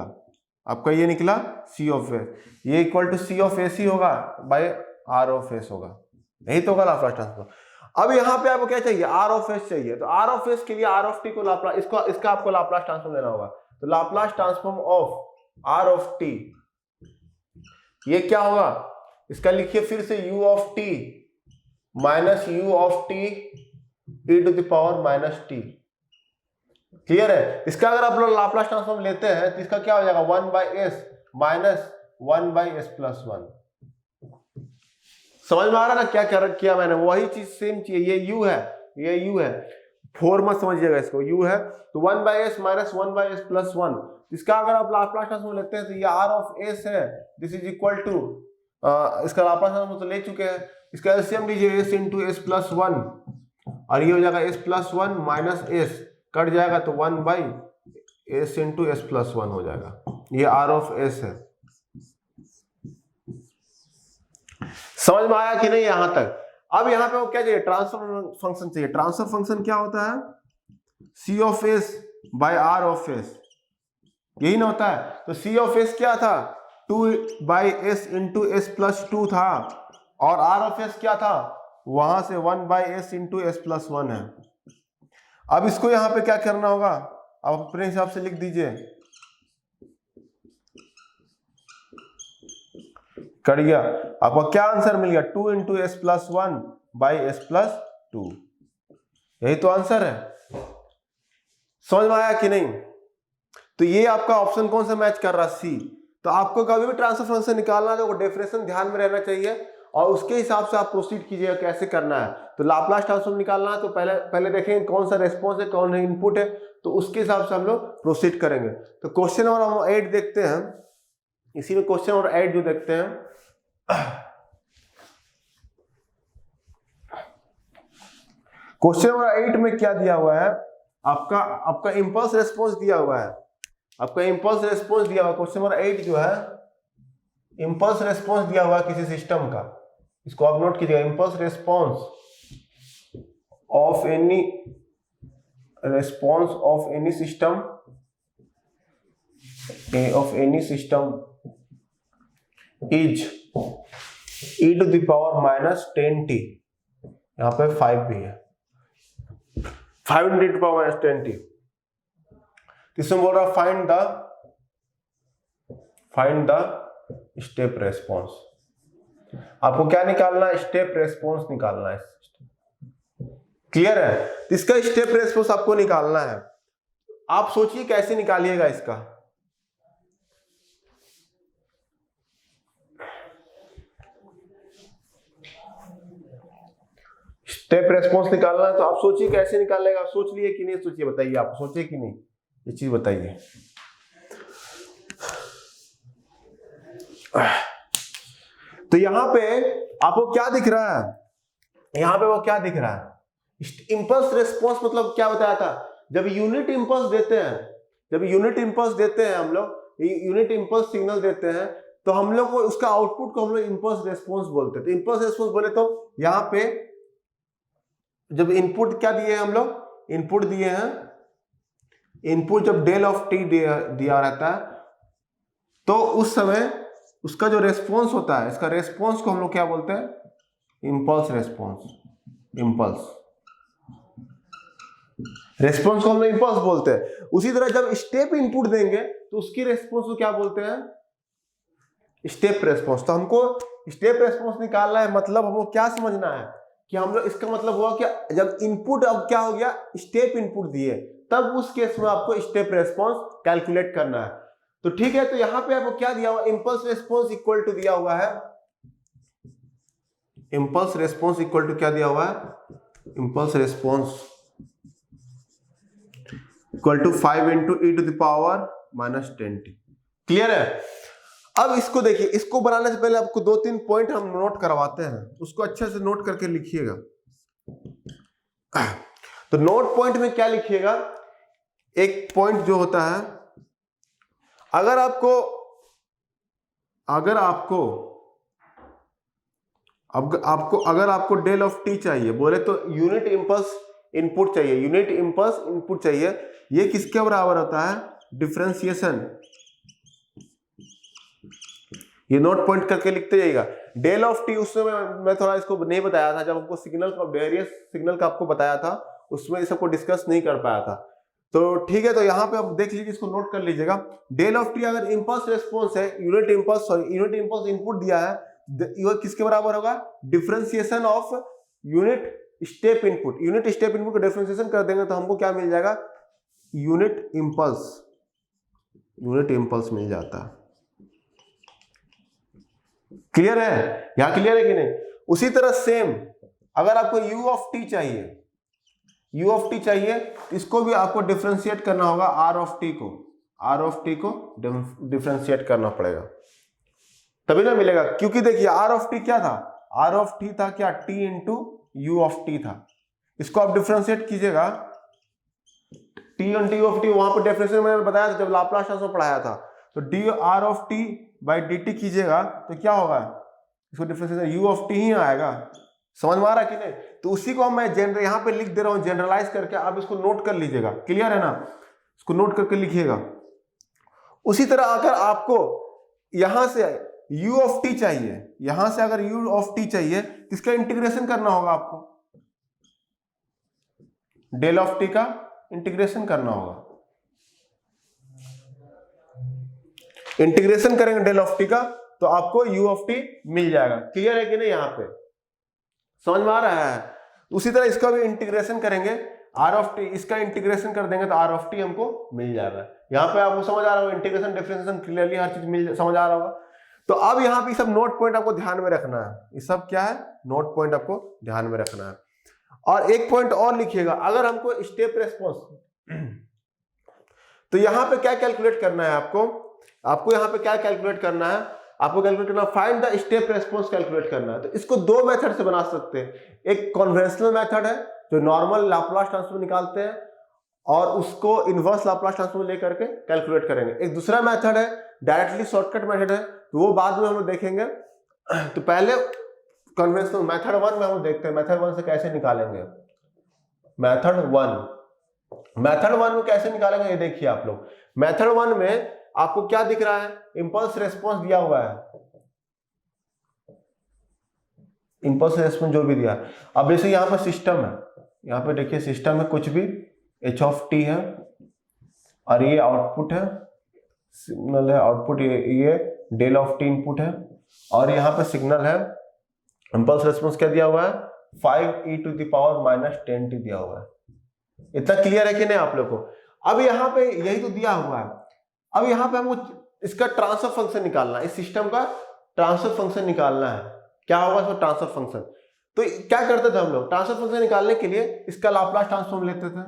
आपका, ये निकला c of s, ये equal to c of s ही होगा बाय r of s होगा, यही तो होगा लाप्लास ट्रांसफॉर्म। अब यहाँ पे आपको क्या चाहिए, r of s चाहिए। तो r of s के लिए r of t को लाप्लास, इसका आपको लाप्लास ट्रांसफॉर्म लेना होगा। तो Laplace transform of r of t, ये क्या होगा, इसका लिखिए फिर से u of t minus u of t e to the power minus T. Clear है? इसका अगर आप लोग लाप्लास ट्रांसफॉर्म लेते हैं तो इसका क्या हो जाएगा 1/s माइनस 1/s प्लस 1। समझ में आ रहा है ना क्या किया मैंने? वही चीज सेम चीज, ये u है, ये u है, 4 मत समझिएगा इसको, u है तो 1/s माइनस 1/s प्लस 1। इसका अगर आप लाप्लास ट्रांसफॉर्म लेते हैं तो ये r ऑफ s है, दिस इज इक्वल टू, इसका लाप्लास ट्रांसफॉर्म तो ले चुके हैं, इसका एलसीएम लीजिए s इंटू s प्लस 1 और ये हो जाएगा s plus 1 minus s cut जाएगा तो 1/s इंटू s प्लस 1 हो जाएगा, ये r ऑफ s है। समझ में आया कि नहीं यहां तक? अब यहां पे वो क्या चाहिए? ट्रांसफर फंक्शन चाहिए। ट्रांसफर फंक्शन क्या होता है? c ऑफ s बाय r ऑफ s, यही ना होता है? तो c ऑफ s क्या था? 2/s इंटू s प्लस 2 था और r ऑफ s क्या था? वहां से 1/s इंटू s प्लस 1 है। अब इसको यहां पे क्या करना होगा? आप अपने हिसाब से लिख दीजिए, कर गया? आपका क्या आंसर मिल गया? 2 into S plus 1 by S plus 2, यही तो आंसर है। समझ में आया कि नहीं? तो ये आपका ऑप्शन कौन सा मैच कर रहा है? सी। तो आपको कभी भी ट्रांसफर फंक्शन निकालना है तो डेफिनेशन ध्यान में रहना चाहिए और उसके हिसाब से आप प्रोसीड कीजिएगा कैसे करना है। तो लाप्लास ट्रांसफॉर्म निकालना है तो पहले देखेंगे कौन सा रेस्पॉन्स है, कौन है इनपुट है, तो उसके हिसाब से हम लोग प्रोसीड करेंगे। तो क्वेश्चन नंबर हम 8 देखते हैं। इसी में क्वेश्चन नंबर 8 जो देखते हैं, क्वेश्चन नंबर 8 में क्या दिया हुआ है? आपका इंपल्स रेस्पॉन्स दिया हुआ है, आपका इंपल्स रेस्पॉन्स दिया हुआ। क्वेश्चन नंबर 8 जो है इंपल्स रेस्पॉन्स दिया हुआ किसी सिस्टम का, इसको आप नोट कीजिएगा। Impulse response of any system is e to the power minus 10t, यहां पे 5 भी है, 5 × 10 माइनस 10t। इसमें बोल रहा फाइंड द स्टेप रेस्पॉन्स। आपको क्या निकालना है? स्टेप रेस्पॉन्स निकालना है। क्लियर है? इसका स्टेप रेस्पॉन्स आपको निकालना है। आप सोचिए कैसे निकालिएगा इसका। स्टेप रेस्पॉन्स निकालना है तो आप सोचिए कैसे निकालेगा। सोच लिए कि नहीं सोचिए, बताइए आप सोचिए कि नहीं, ये चीज बताइए। तो यहां पे आपको क्या दिख रहा है? यहां पे वो क्या दिख रहा है? इंपल्स रेस्पॉन्स मतलब क्या बताया था? जब यूनिट इंपल्स देते हैं, हम लोग यूनिट इंपल्स सिग्नल देते हैं तो हम लोग को उसका आउटपुट को हम लोग इंपल्स रेस्पॉन्स बोलते हैं। तो इंपल्स रेस्पॉन्स बोले तो यहां पे जब इनपुट क्या दिए हैं हम लोग? इनपुट दिए हैं, इनपुट जब डेल ऑफ टी दिया रहता है तो उस समय उसका जो रेस्पॉन्स होता है, इसका रेस्पॉन्स को हम लोग क्या बोलते हैं? Impulse response. रेस्पॉन्स को हम लोग इंपल्स बोलते हैं। उसी तरह जब स्टेप इनपुट देंगे तो उसकी रेस्पॉन्स को क्या बोलते हैं? Step response. तो हमको स्टेप रेस्पॉन्स निकालना है, मतलब हमको क्या समझना है कि हम लोग, इसका मतलब हुआ कि जब इनपुट अब क्या हो गया? स्टेप इनपुट दिए, तब उस केस में आपको स्टेप रेस्पॉन्स कैलकुलेट करना है। तो ठीक है, तो यहां पे आपको क्या दिया हुआ? इंपल्स रेस्पॉन्स इक्वल टू दिया हुआ है, इंपल्स रेस्पॉन्स इक्वल टू क्या दिया हुआ है? Impulse response equal to 5 × e to the power minus 10t। Clear है? अब इसको देखिए, इसको बनाने से पहले आपको 2-3 पॉइंट हम नोट करवाते हैं, उसको अच्छे से नोट करके लिखिएगा। तो नोट पॉइंट में क्या लिखिएगा? एक पॉइंट जो होता है, अगर आपको डेल ऑफ टी चाहिए, बोले तो यूनिट इंपल्स इनपुट चाहिए, ये किसके बराबर होता है? डिफरेंशिएशन। ये नोट पॉइंट करके लिखते जाइएगा। डेल ऑफ टी, उस समय मैं थोड़ा इसको नहीं बताया था, जब हमको वेरियस सिग्नल का आपको बताया था, उसमें इस सबको डिस्कस नहीं कर पाया था। तो ठीक है, तो यहाँ पे आप देख लीजिए, इसको नोट कर लीजिएगा। डेल ऑफ टी अगर इंपल्स रेस्पॉन्स है, यूनिट इंपल्स इनपुट दिया है, ये किसके बराबर होगा? Differentiation of unit step input, unit step input का डिफरेंशिएशन कर देंगे तो हमको क्या मिल जाएगा, यूनिट इंपल्स मिल जाता है। क्लियर है, यहां क्लियर है कि नहीं। उसी तरह सेम अगर आपको u ऑफ t चाहिए तो इसको भी आपको डिफरेंशिएट करना होगा, r ऑफ t को डिफरेंशिएट करना पड़ेगा तभी ना मिलेगा। क्योंकि देखिए r ऑफ t क्या था, r ऑफ t था क्या, t into u of t था। इसको आप डिफरेंशिएट कीजिएगा, t into u of t, वहां पर डिफरेंशिएशन मैंने बताया था जब लाप्लास ट्रांसफॉर्म पढ़ाया था, तो d r of t by dt कीजिएगा तो क्या होगा, इसको डिफरेंशिएशन u ऑफ t ही आएगा। समझ में आ रहा है कि नहीं। तो उसी को मैं यहाँ पे लिख दे रहा हूं जनरलाइज करके, आप इसको नोट कर लीजिएगा। क्लियर है ना, इसको नोट करके लिखिएगा। उसी तरह अगर आपको यहां से u ऑफ t चाहिए, यहां से अगर u ऑफ t चाहिए तो इसका इंटीग्रेशन करना होगा आपको, डेल ऑफ t का इंटीग्रेशन करना होगा। इंटीग्रेशन करेंगे डेल ऑफ t का तो आपको u ऑफ t मिल जाएगा। क्लियर है कि नहीं, यहां पे समझ में आ रहा है। उसी तरह इसका भी इंटीग्रेशन करेंगे, r ऑफ t, इसका इंटीग्रेशन कर देंगे तो r ऑफ t हमको मिल जाएगा। यहाँ पे आपको समझ आ रहा होगा, इंटीग्रेशन डिफरेंशिएशन क्लियरली हर चीज समझ आ रहा होगा। तो अब यहाँ पे सब नोट पॉइंट आपको ध्यान में रखना है, ये सब क्या है, नोट पॉइंट आपको ध्यान में रखना है। और एक पॉइंट और लिखिएगा, अगर हमको स्टेप रेस्पॉन्स, तो यहाँ पे क्या कैलकुलेट करना है आपको यहाँ पे क्या कैलकुलेट करना है, आपको कैलकुलेट करना, find the step response calculate करना है। तो इसको दो मेथड से बना सकते हैं, एक कन्वेंशनल मेथड है जो नॉर्मल लाप्लास ट्रांसफॉर्म निकालते हैं और उसको इनवर्स लाप्लास ट्रांसफॉर्म लेकर के कैलकुलेट करेंगे। एक दूसरा मेथड है डायरेक्टली शॉर्टकट मेथड है, तो वो बाद में हम लोग देखेंगे। तो पहले कन्वेंशनल मेथड 1 में हम लोग देखते हैं मेथड 1 से कैसे निकालेंगे। मेथड 1 में कैसे निकालेंगे ये देखिए आप लोग। मेथड 1 में आपको क्या दिख रहा है, इंपल्स रेस्पॉन्स दिया हुआ है, इंपल्स रेस्पॉन्स जो भी दिया है। अब जैसे यहाँ पर सिस्टम है, यहाँ पे देखिए सिस्टम में कुछ भी h ऑफ t है और ये आउटपुट है, सिग्नल है आउटपुट, ये डेल ऑफ t इनपुट है और यहाँ पे सिग्नल है। इंपल्स रेस्पॉन्स क्या दिया हुआ है, 5e⁻−10t दिया हुआ है। इतना क्लियर है कि नहीं आप लोग को। अब यहाँ पे यही तो दिया हुआ है। अब यहाँ पे हमको इसका ट्रांसफर फंक्शन निकालना है, इस सिस्टम का ट्रांसफर फंक्शन निकालना है। क्या होगा इसका ट्रांसफर फंक्शन, तो क्या करते थे हम लोग, ट्रांसफर फंक्शन निकालने के लिए इसका लाप्लास ट्रांसफॉर्म लेते थे।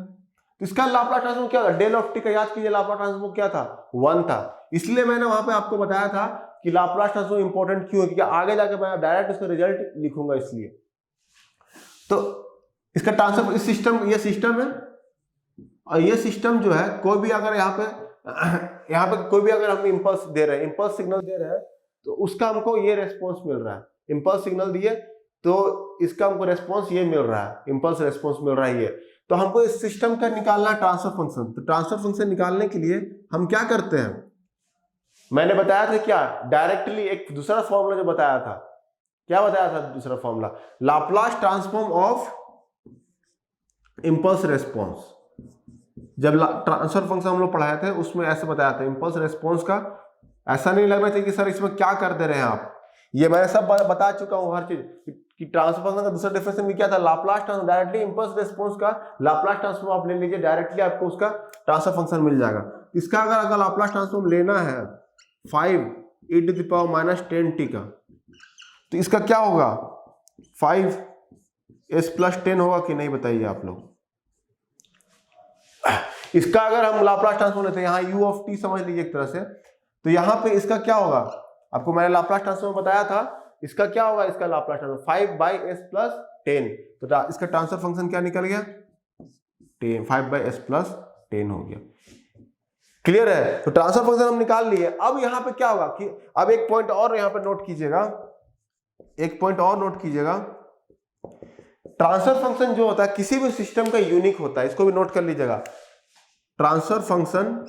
तो इसका लाप्लास ट्रांसफॉर्म क्या होगा, डेल ऑफ टी का याद कीजिए, लाप्लास ट्रांसफॉर्म क्या था, 1 था। इसलिए मैंने वहां पे आपको बताया था कि लाप्लास ट्रांसफॉर्म इंपॉर्टेंट क्यों है, क्योंकि आगे जाके मैं डायरेक्ट इसका रिजल्ट लिखूंगा इसलिए। तो इसका ट्रांसफर, इस सिस्टम, ये सिस्टम है और ये सिस्टम जो है, कोई भी अगर यहाँ पे कोई भी अगर हम इंपल्स दे रहे हैं, इंपल्स सिग्नल दे रहे हैं, तो उसका हमको ये रेस्पॉन्स मिल रहा है। इंपल्स सिग्नल दिए तो इसका हमको रेस्पॉन्स ये मिल रहा है, इंपल्स रेस्पॉन्स मिल रहा है ये। तो हमको इस सिस्टम का निकालना है ट्रांसफर फंक्शन। तो ट्रांसफर फंक्शन निकालने के लिए हम क्या करते हैं, मैंने बताया था क्या, डायरेक्टली एक दूसरा फॉर्मूला जो बताया था, क्या बताया था दूसरा formula, Laplace transform of impulse response. जब ट्रांसफर फंक्शन हम लोग पढ़ाए थे उसमें ऐसे बताया था, इंपल्स रेस्पॉन्स का। ऐसा नहीं लगना चाहिए कि सर इसमें क्या कर दे रहे हैं आप, ये मैं सब बता चुका हूं हर चीज कि ट्रांसफर फंक्शन का दूसरा डिफरेंशिएशन भी क्या था, Laplace transform. Directly impulse response का लाप्लास ट्रांसफॉर्म आप ले लीजिए, डायरेक्टली आपको उसका ट्रांसफर फंक्शन मिल जाएगा। इसका अगर लाप्लास ट्रांसफॉर्म लेना है 5e⁻−10t का, तो इसका क्या होगा, 5s+10 होगा कि नहीं बताइए आप लोग। इसका अगर हम लाप्लास ट्रांसफॉर्म लेते हैं, यहाँ u ऑफ t समझ लीजिए एक तरह से, तो यहाँ पे इसका क्या होगा, आपको मैंने लाप्लास ट्रांसफॉर्म बताया था, इसका क्या होगा, इसका लाप्लास ट्रांसफॉर्म 5/s+10। तो इसका ट्रांसफर फंक्शन क्या निकल गया, 5/s+10 हो गया। क्लियर है, तो ट्रांसफर फंक्शन हम निकाल लिए। अब यहाँ पे क्या होगा कि अब एक पॉइंट और यहाँ पे नोट कीजिएगा, एक पॉइंट और नोट कीजिएगा। ट्रांसफर फंक्शन जो होता है किसी भी सिस्टम का यूनिक होता है, इसको भी नोट कर लीजिएगा। Transfer function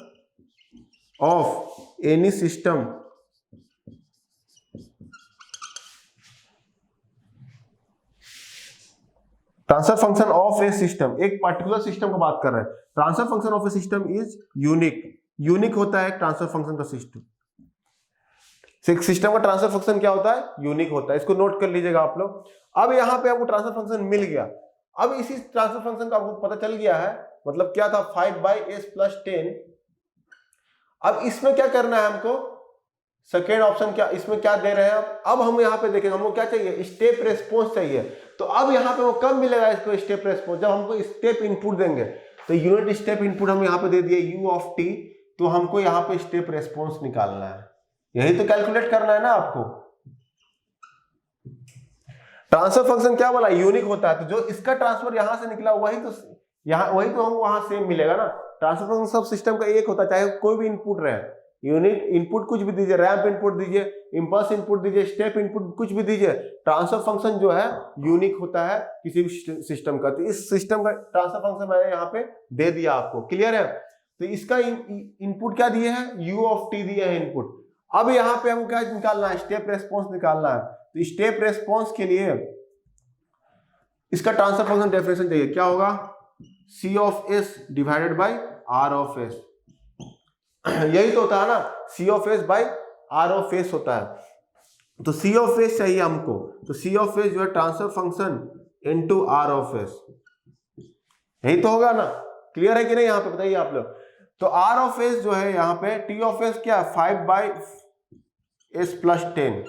of any system transfer function of A system, एक पर्टिकुलर सिस्टम को बात कर रहे हैं। Transfer function of A system is unique, unique होता है ट्रांसफर फंक्शन का सिस्टम। सिस्टम का ट्रांसफर फंक्शन क्या होता है, यूनिक होता है। इसको नोट कर लीजिएगा आप लोग। अब यहाँ पे आपको ट्रांसफर फंक्शन मिल गया। अब इसी ट्रांसफर फंक्शन का आपको पता चल गया है, मतलब क्या था 5/s + 10। अब इसमें क्या करना है हमको, सेकेंड ऑप्शन क्या, इसमें क्या दे रहे हैं अब हम यहाँ पे देखेंगे हमको क्या चाहिए, स्टेप रेस्पॉन्स चाहिए। तो अब यहाँ पे वो कब मिलेगा इसको स्टेप रेस्पॉन्स, जब हमको स्टेप इनपुट देंगे। तो यूनिट स्टेप इनपुट हम यहाँ पे दे दिए u(t), तो हमको यहाँ पे स्टेप रेस्पॉन्स निकालना है, यही तो कैलकुलेट करना है ना आपको। ट्रांसफर फंक्शन क्या बोला, यूनिक होता है, तो जो इसका ट्रांसफर यहां से निकला वही तो हम वहां सेम मिलेगा ना। ट्रांसफर फंक्शन सब सिस्टम का एक होता है, चाहे कोई भी इनपुट रहे, यूनिट इनपुट कुछ भी दीजिए, रैंप इनपुट दीजिए, इंपल्स इनपुट दीजिए, स्टेप इनपुट कुछ भी दीजिए, ट्रांसफर फंक्शन जो है यूनिक होता है किसी भी सिस्टम का। तो इस सिस्टम का ट्रांसफर फंक्शन मैंने यहाँ पे दे दिया आपको, क्लियर है। तो इसका इनपुट क्या दिए हैं, u(t) दिए हैं इनपुट। अब यहाँ पे हमको क्या निकालना है, स्टेप रेस्पॉन्स निकालना है। तो स्टेप रेस्पॉन्स के लिए इसका ट्रांसफर फंक्शन डेफिनेशन चाहिए, क्या होगा, C(s) डिवाइडेड बाय R(s). यही तो होता है ना, C(s) बाय R(s) होता है। तो C(s) चाहिए हमको, तो C(s) जो है ट्रांसफर फंक्शन इनटू R(s), यही तो होगा ना, क्लियर है कि नहीं, यहाँ पे बताइए आप लोग। तो R(s) जो है यहाँ पे T(s) क्या है 5/s + 10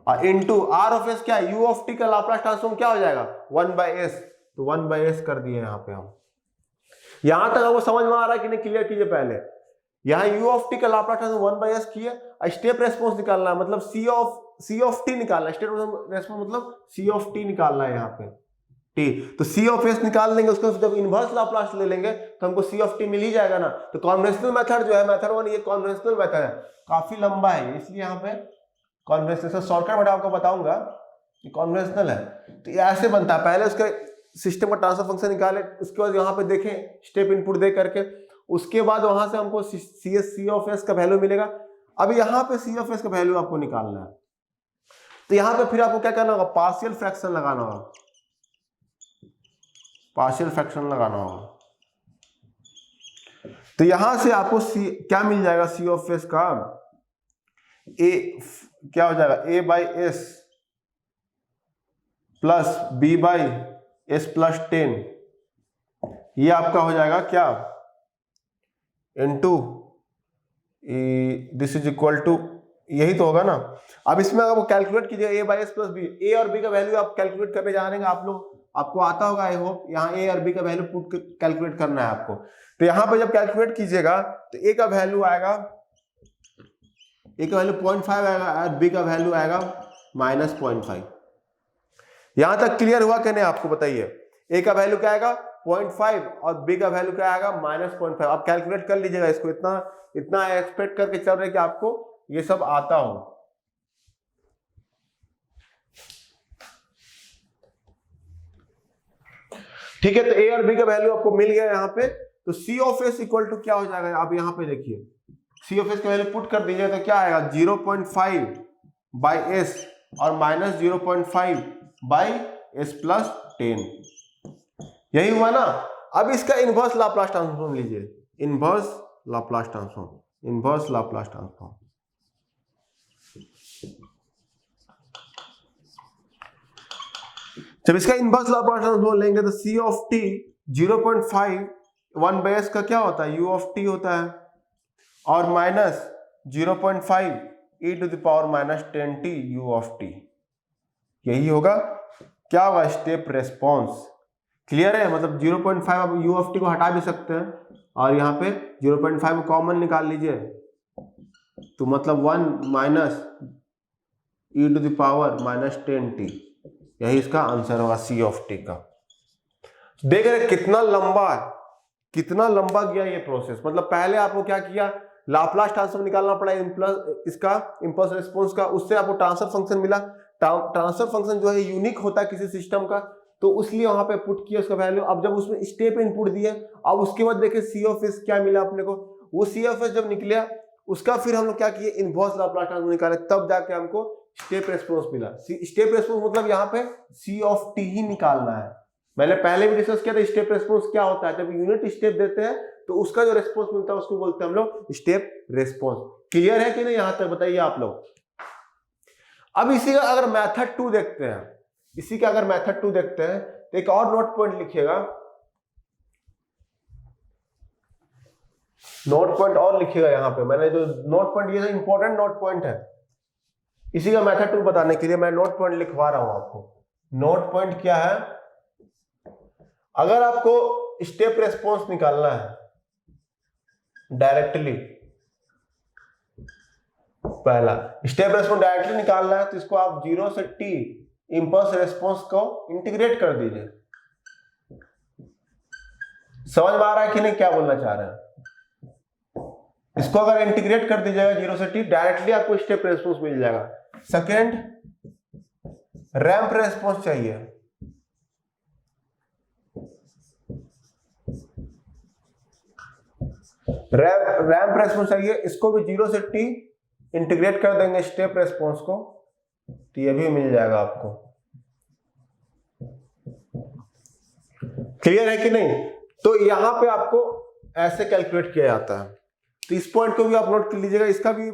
और इनटू R(s) क्या है, u(t) का लाप्लास ट्रांसफॉर्म क्या हो जाएगा 1/s, तो 1/s कर दिए यहाँ पे हम। यहां तक आपको समझ में आ रहा है कि नहीं, क्लियर कीजिए पहले। यहाँ u(t) का लाप्लास ट्रांसफॉर्म 1/s किए, स्टेप रेस्पॉन्स निकालना है, मतलब C(t) निकालना है, स्टेप रेस्पॉन्स मतलब C(t) निकालना है यहाँ पे t। तो C(s) निकाल लेंगे, उसको जब इनवर्स लाप्लास ले लेंगे तो हमको C(t) मिल ही जाएगा ना। तो कॉन्वेंशनल मेथड जो है, मेथड 1, ये कॉन्वेंशनल मेथड है, काफी लंबा है, इसलिए यहाँ पे कॉन्वेंशनल शॉर्टकट में आपको बताऊंगा कि कॉन्वेंशनल है। तो ये ऐसे बनता है, पहले उसके सिस्टम का ट्रांसफर फंक्शन निकाले, उसके बाद यहाँ पे देखें स्टेप इनपुट दे करके, उसके बाद वहां से हमको C(s) का वैल्यू मिलेगा। अब यहाँ पे C(s) का वैल्यू आपको निकालना है, तो यहाँ पे फिर आपको क्या करना होगा, पार्शियल फ्रैक्शन लगाना होगा, पार्शियल फ्रैक्शन लगाना होगा। तो यहां से आपको क्या मिल जाएगा, C(s) का क्या हो जाएगा, a/s प्लस b/s + 10, ये आपका हो जाएगा क्या, into this is equal to, यही तो होगा ना। अब इसमें आपको कैलकुलेट कीजिए a/s + b, a और b का वैल्यू आप कैलकुलेट करने जा रहे हैं, आप लोग आपको आता होगा, आई होप। यहाँ a और b का वैल्यू पुट कैलकुलेट करना है आपको। तो यहाँ पे जब कैलकुलेट कीजिएगा तो a का वैल्यू आएगा, a का वैल्यू 0.5 आएगा और b का वैल्यू आएगा -0.5। यहां तक क्लियर हुआ कि नहीं, आपको बताइए। a का वैल्यू क्या आएगा 0.5 और b का वैल्यू क्या आएगा -0.5। आप कैलकुलेट कर लीजिएगा इसको, इतना एक्सपेक्ट करके चल रहे कि आपको ये सब आता हो। ठीक है, तो a और b का वैल्यू आपको मिल गया यहाँ पे। तो C(s) इक्वल टू क्या हो जाएगा, आप यहाँ पे देखिए C(s) का वैल्यू पुट कर दीजिए, तो क्या आएगा 0.5/s और -0.5/s + 10, यही हुआ ना। अब इसका इनवर्स लाप्लास ट्रांसफॉर्म लीजिए, inverse Laplace transform, inverse Laplace transform. जब इसका इनवर्स लाप्लास ट्रांसफॉर्म लेंगे तो C(t) 0.5 1/s का क्या होता है, u(t) होता है, और -0.5 e to the power -10t u(t), यही होगा क्या होगा, स्टेप रेस्पॉन्स। क्लियर है, मतलब 0.5 आप u(t) को हटा भी सकते हैं और यहाँ पे 0.5 को कॉमन निकाल लीजिए, तो मतलब 1 - e to the power -10t, यही इसका आंसर होगा C(t) का। देख रहे कितना लंबा है, कितना लंबा गया ये प्रोसेस। मतलब पहले आपको क्या किया, लाप्लास ट्रांसफॉर्म निकालना पड़ा इसका इंपल्स रिस्पॉन्स का, उससे आपको ट्रांसफर फंक्शन मिला। ट्रांसफर फंक्शन जो है यूनिक होता है किसी सिस्टम का, तो इसलिए वहां पे पुट किया उसका वैल्यू। अब जब उसमें स्टेप इनपुट दिए, अब उसके बाद देखिए C(s) क्या मिला अपने को, वो C(s) जब निकला उसका फिर हम लोग क्या किए, इनवर्स लाप्लास ट्रांसफॉर्म निकाले, तब जाके हमको स्टेप रेस्पॉन्स मिला। स्टेप रेस्पॉन्स मतलब यहाँ पे C(t) ही निकालना है। मैंने पहले भी डिस्कस किया था स्टेप रेस्पॉन्स क्या होता है। जब यूनिट स्टेप देते हैं तो उसका जो रेस्पॉन्स मिलता है उसको बोलते हैं हम लोग स्टेप रेस्पॉन्स। क्लियर है कि नहीं, यहां तक बताइए आप लोग। अब इसी का अगर मेथड 2 देखते हैं, इसी का अगर मेथड 2 देखते हैं तो एक और नोट पॉइंट लिखिएगा, नोट पॉइंट और लिखिएगा यहाँ पे। मैंने जो नोट पॉइंट, ये इंपॉर्टेंट नोट पॉइंट है, इसी का मेथड 2 बताने के लिए मैं नोट पॉइंट लिखवा रहा हूं आपको। नोट पॉइंट क्या है, अगर आपको स्टेप रेस्पॉन्स निकालना है डायरेक्टली, पहला स्टेप रेस्पॉन्स डायरेक्टली निकालना है तो इसको आप 0 से t इंपल्स रेस्पॉन्स को इंटीग्रेट कर दीजिए। समझ में आ रहा है कि नहीं क्या बोलना चाह रहे हैं? इसको अगर इंटीग्रेट कर दीजिएगा 0 से t, डायरेक्टली आपको स्टेप रेस्पॉन्स मिल जाएगा। सेकेंड, रैंप रेस्पॉन्स चाहिए, रैंप रेस्पॉन्स चाहिए, इसको भी 0 से t इंटीग्रेट कर देंगे स्टेप रेस्पॉन्स को, तो ये भी मिल जाएगा आपको। क्लियर है कि नहीं? तो यहां पे आपको ऐसे कैलकुलेट किया जाता है। तो इस पॉइंट को भी आप नोट कर लीजिएगा, इसका भी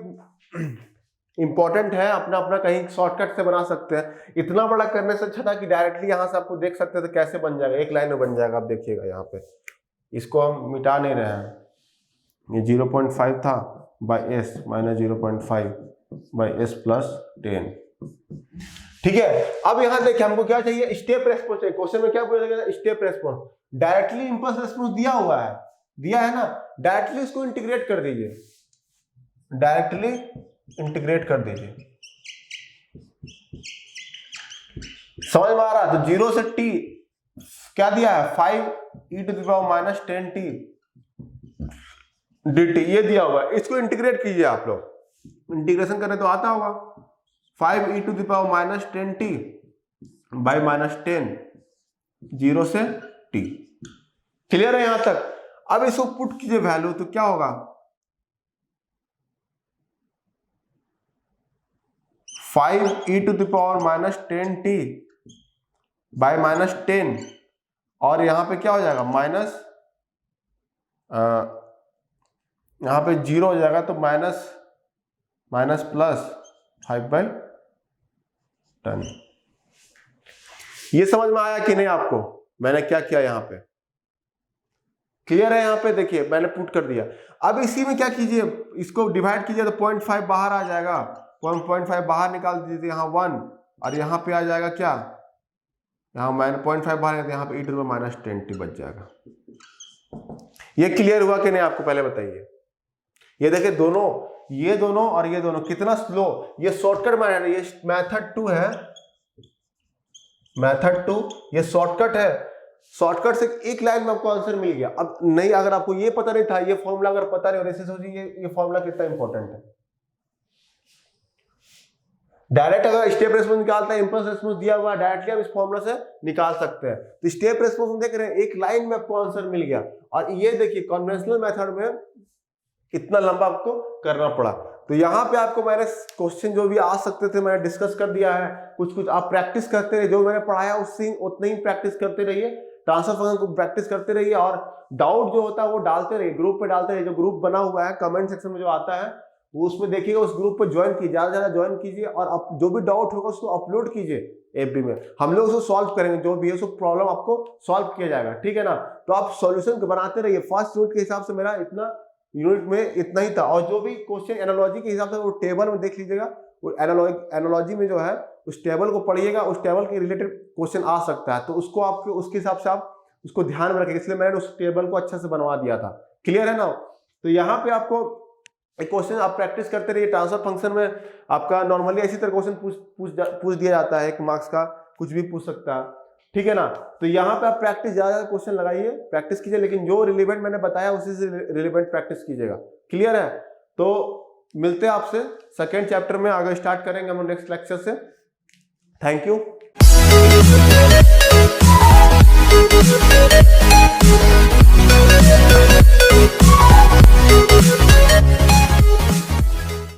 इंपॉर्टेंट है, अपना अपना कहीं शॉर्टकट से बना सकते हैं। इतना बड़ा करने से अच्छा था कि डायरेक्टली यहां से आपको देख सकते थे कैसे बन जाएगा, एक लाइन में बन जाएगा। आप देखिएगा यहाँ पे, इसको हम मिटा नहीं रहे हैं, ये 0.5 था by S minus 0.5 by S plus 10, ठीक है। अब यहां देखिए हमको क्या चाहिए, स्टेप रेस्पॉन्स चाहिए। क्वेश्चन में क्या बोला गया, step response. Directly impulse response दिया हुआ है, दिया है ना, डायरेक्टली इसको इंटीग्रेट कर दीजिए, डायरेक्टली इंटीग्रेट कर दीजिए। समझ में आ रहा है? तो 0 से t क्या दिया है, 5e⁻−10t dt, ये दिया हुआ है। इसको इंटीग्रेट कीजिए आप लोग, इंटीग्रेशन करने तो आता होगा। 5e⁻−10t बाई -10, 0 से t। क्लियर है यहां तक? अब इसको पुट कीजिए वैल्यू, तो क्या होगा, 5e⁻−10t बाई -10, और यहां पे क्या हो जाएगा, माइनस, यहां पे 0 हो जाएगा तो माइनस प्लस 5/10। ये समझ में आया कि नहीं आपको, मैंने क्या किया यहाँ पे? क्लियर है? यहाँ पे देखिए मैंने पुट कर दिया। अब इसी में क्या कीजिए, इसको डिवाइड कीजिए तो 0.5 बाहर आ जाएगा, 0.5 बाहर निकाल दीजिए, यहाँ 1, और यहाँ पे आ जाएगा क्या, यहाँ मैंने 0.5 बाहर, तो यहाँ पे e⁻−10t बच जाएगा। ये क्लियर हुआ कि नहीं आपको, पहले बताइए। ये देखिए दोनों, ये दोनों और ये दोनों कितना स्लो, ये शॉर्टकट मेथड, ये मेथड 2 है, मेथड 2 ये शॉर्टकट है। शॉर्टकट से एक लाइन में आपको आंसर मिल गया। अब नहीं, अगर आपको ये पता नहीं था, ये फॉर्मूला अगर पता नहीं हो, ऐसे सोचिए ये फॉर्मूला कितना इंपॉर्टेंट है। डायरेक्ट अगर स्टेप रेस्पॉन्स निकालता है, इंपल्स रेस्पॉन्स दिया हुआ, डायरेक्टली आप इस फॉर्मूला से निकाल सकते हैं। तो स्टेप रेस्पॉन्स देख रहे हैं, एक लाइन में आपको आंसर मिल गया। और ये देखिए कन्वेंशनल मेथड में कितना लंबा आपको करना पड़ा। तो यहाँ पे आपको मैंने क्वेश्चन जो भी आ सकते थे मैंने डिस्कस कर दिया है। कुछ आप प्रैक्टिस करते रहिए, जो मैंने पढ़ाया उससे उतना ही प्रैक्टिस करते रहिए, ट्रांसफर फंक्शन को प्रैक्टिस करते रहिए, और डाउट जो होता है वो डालते रहिए, ग्रुप पे डालते रहिए। जो ग्रुप बना हुआ है कमेंट सेक्शन में जो आता है वो उसमें देखिएगा, उस ग्रुप पे ज्वाइन कीजिए, ज्यादा से ज्यादा ज्वाइन कीजिए, और जो भी डाउट होगा उसको अपलोड कीजिए एफबी में, हम लोग उसको सॉल्व करेंगे। जो भी है उसको प्रॉब्लम आपको सॉल्व किया जाएगा, ठीक है ना। तो आप सॉल्यूशन बनाते रहिए। फर्स्ट यूनिट के हिसाब से मेरा इतना यूनिट में इतना ही था, और जो भी क्वेश्चन एनालॉजी के हिसाब से वो टेबल में देख लीजिएगा, वो एनालॉजी में जो है उस टेबल को पढ़िएगा, उस टेबल के रिलेटेड क्वेश्चन आ सकता है, तो उसको आपके उसके हिसाब से आप उसको ध्यान में रखिए। इसलिए मैंने उस टेबल को अच्छे से बनवा दिया था। क्लियर है ना? तो यहाँ पे आपको एक क्वेश्चन आप प्रैक्टिस करते रहिए। ट्रांसफर फंक्शन में आपका नॉर्मली इसी तरह क्वेश्चन पूछ दिया जाता है, 1 मार्क्स का कुछ भी पूछ सकता है, ठीक है ना। तो यहाँ पे आप प्रैक्टिस ज्यादा क्वेश्चन लगाइए, प्रैक्टिस कीजिए, लेकिन जो रिलेवेंट मैंने बताया उसी से रिलेवेंट प्रैक्टिस कीजिएगा। क्लियर है? तो मिलते हैं आपसे सेकेंड चैप्टर में, आगे स्टार्ट करेंगे हम नेक्स्ट लेक्चर से। Thank you.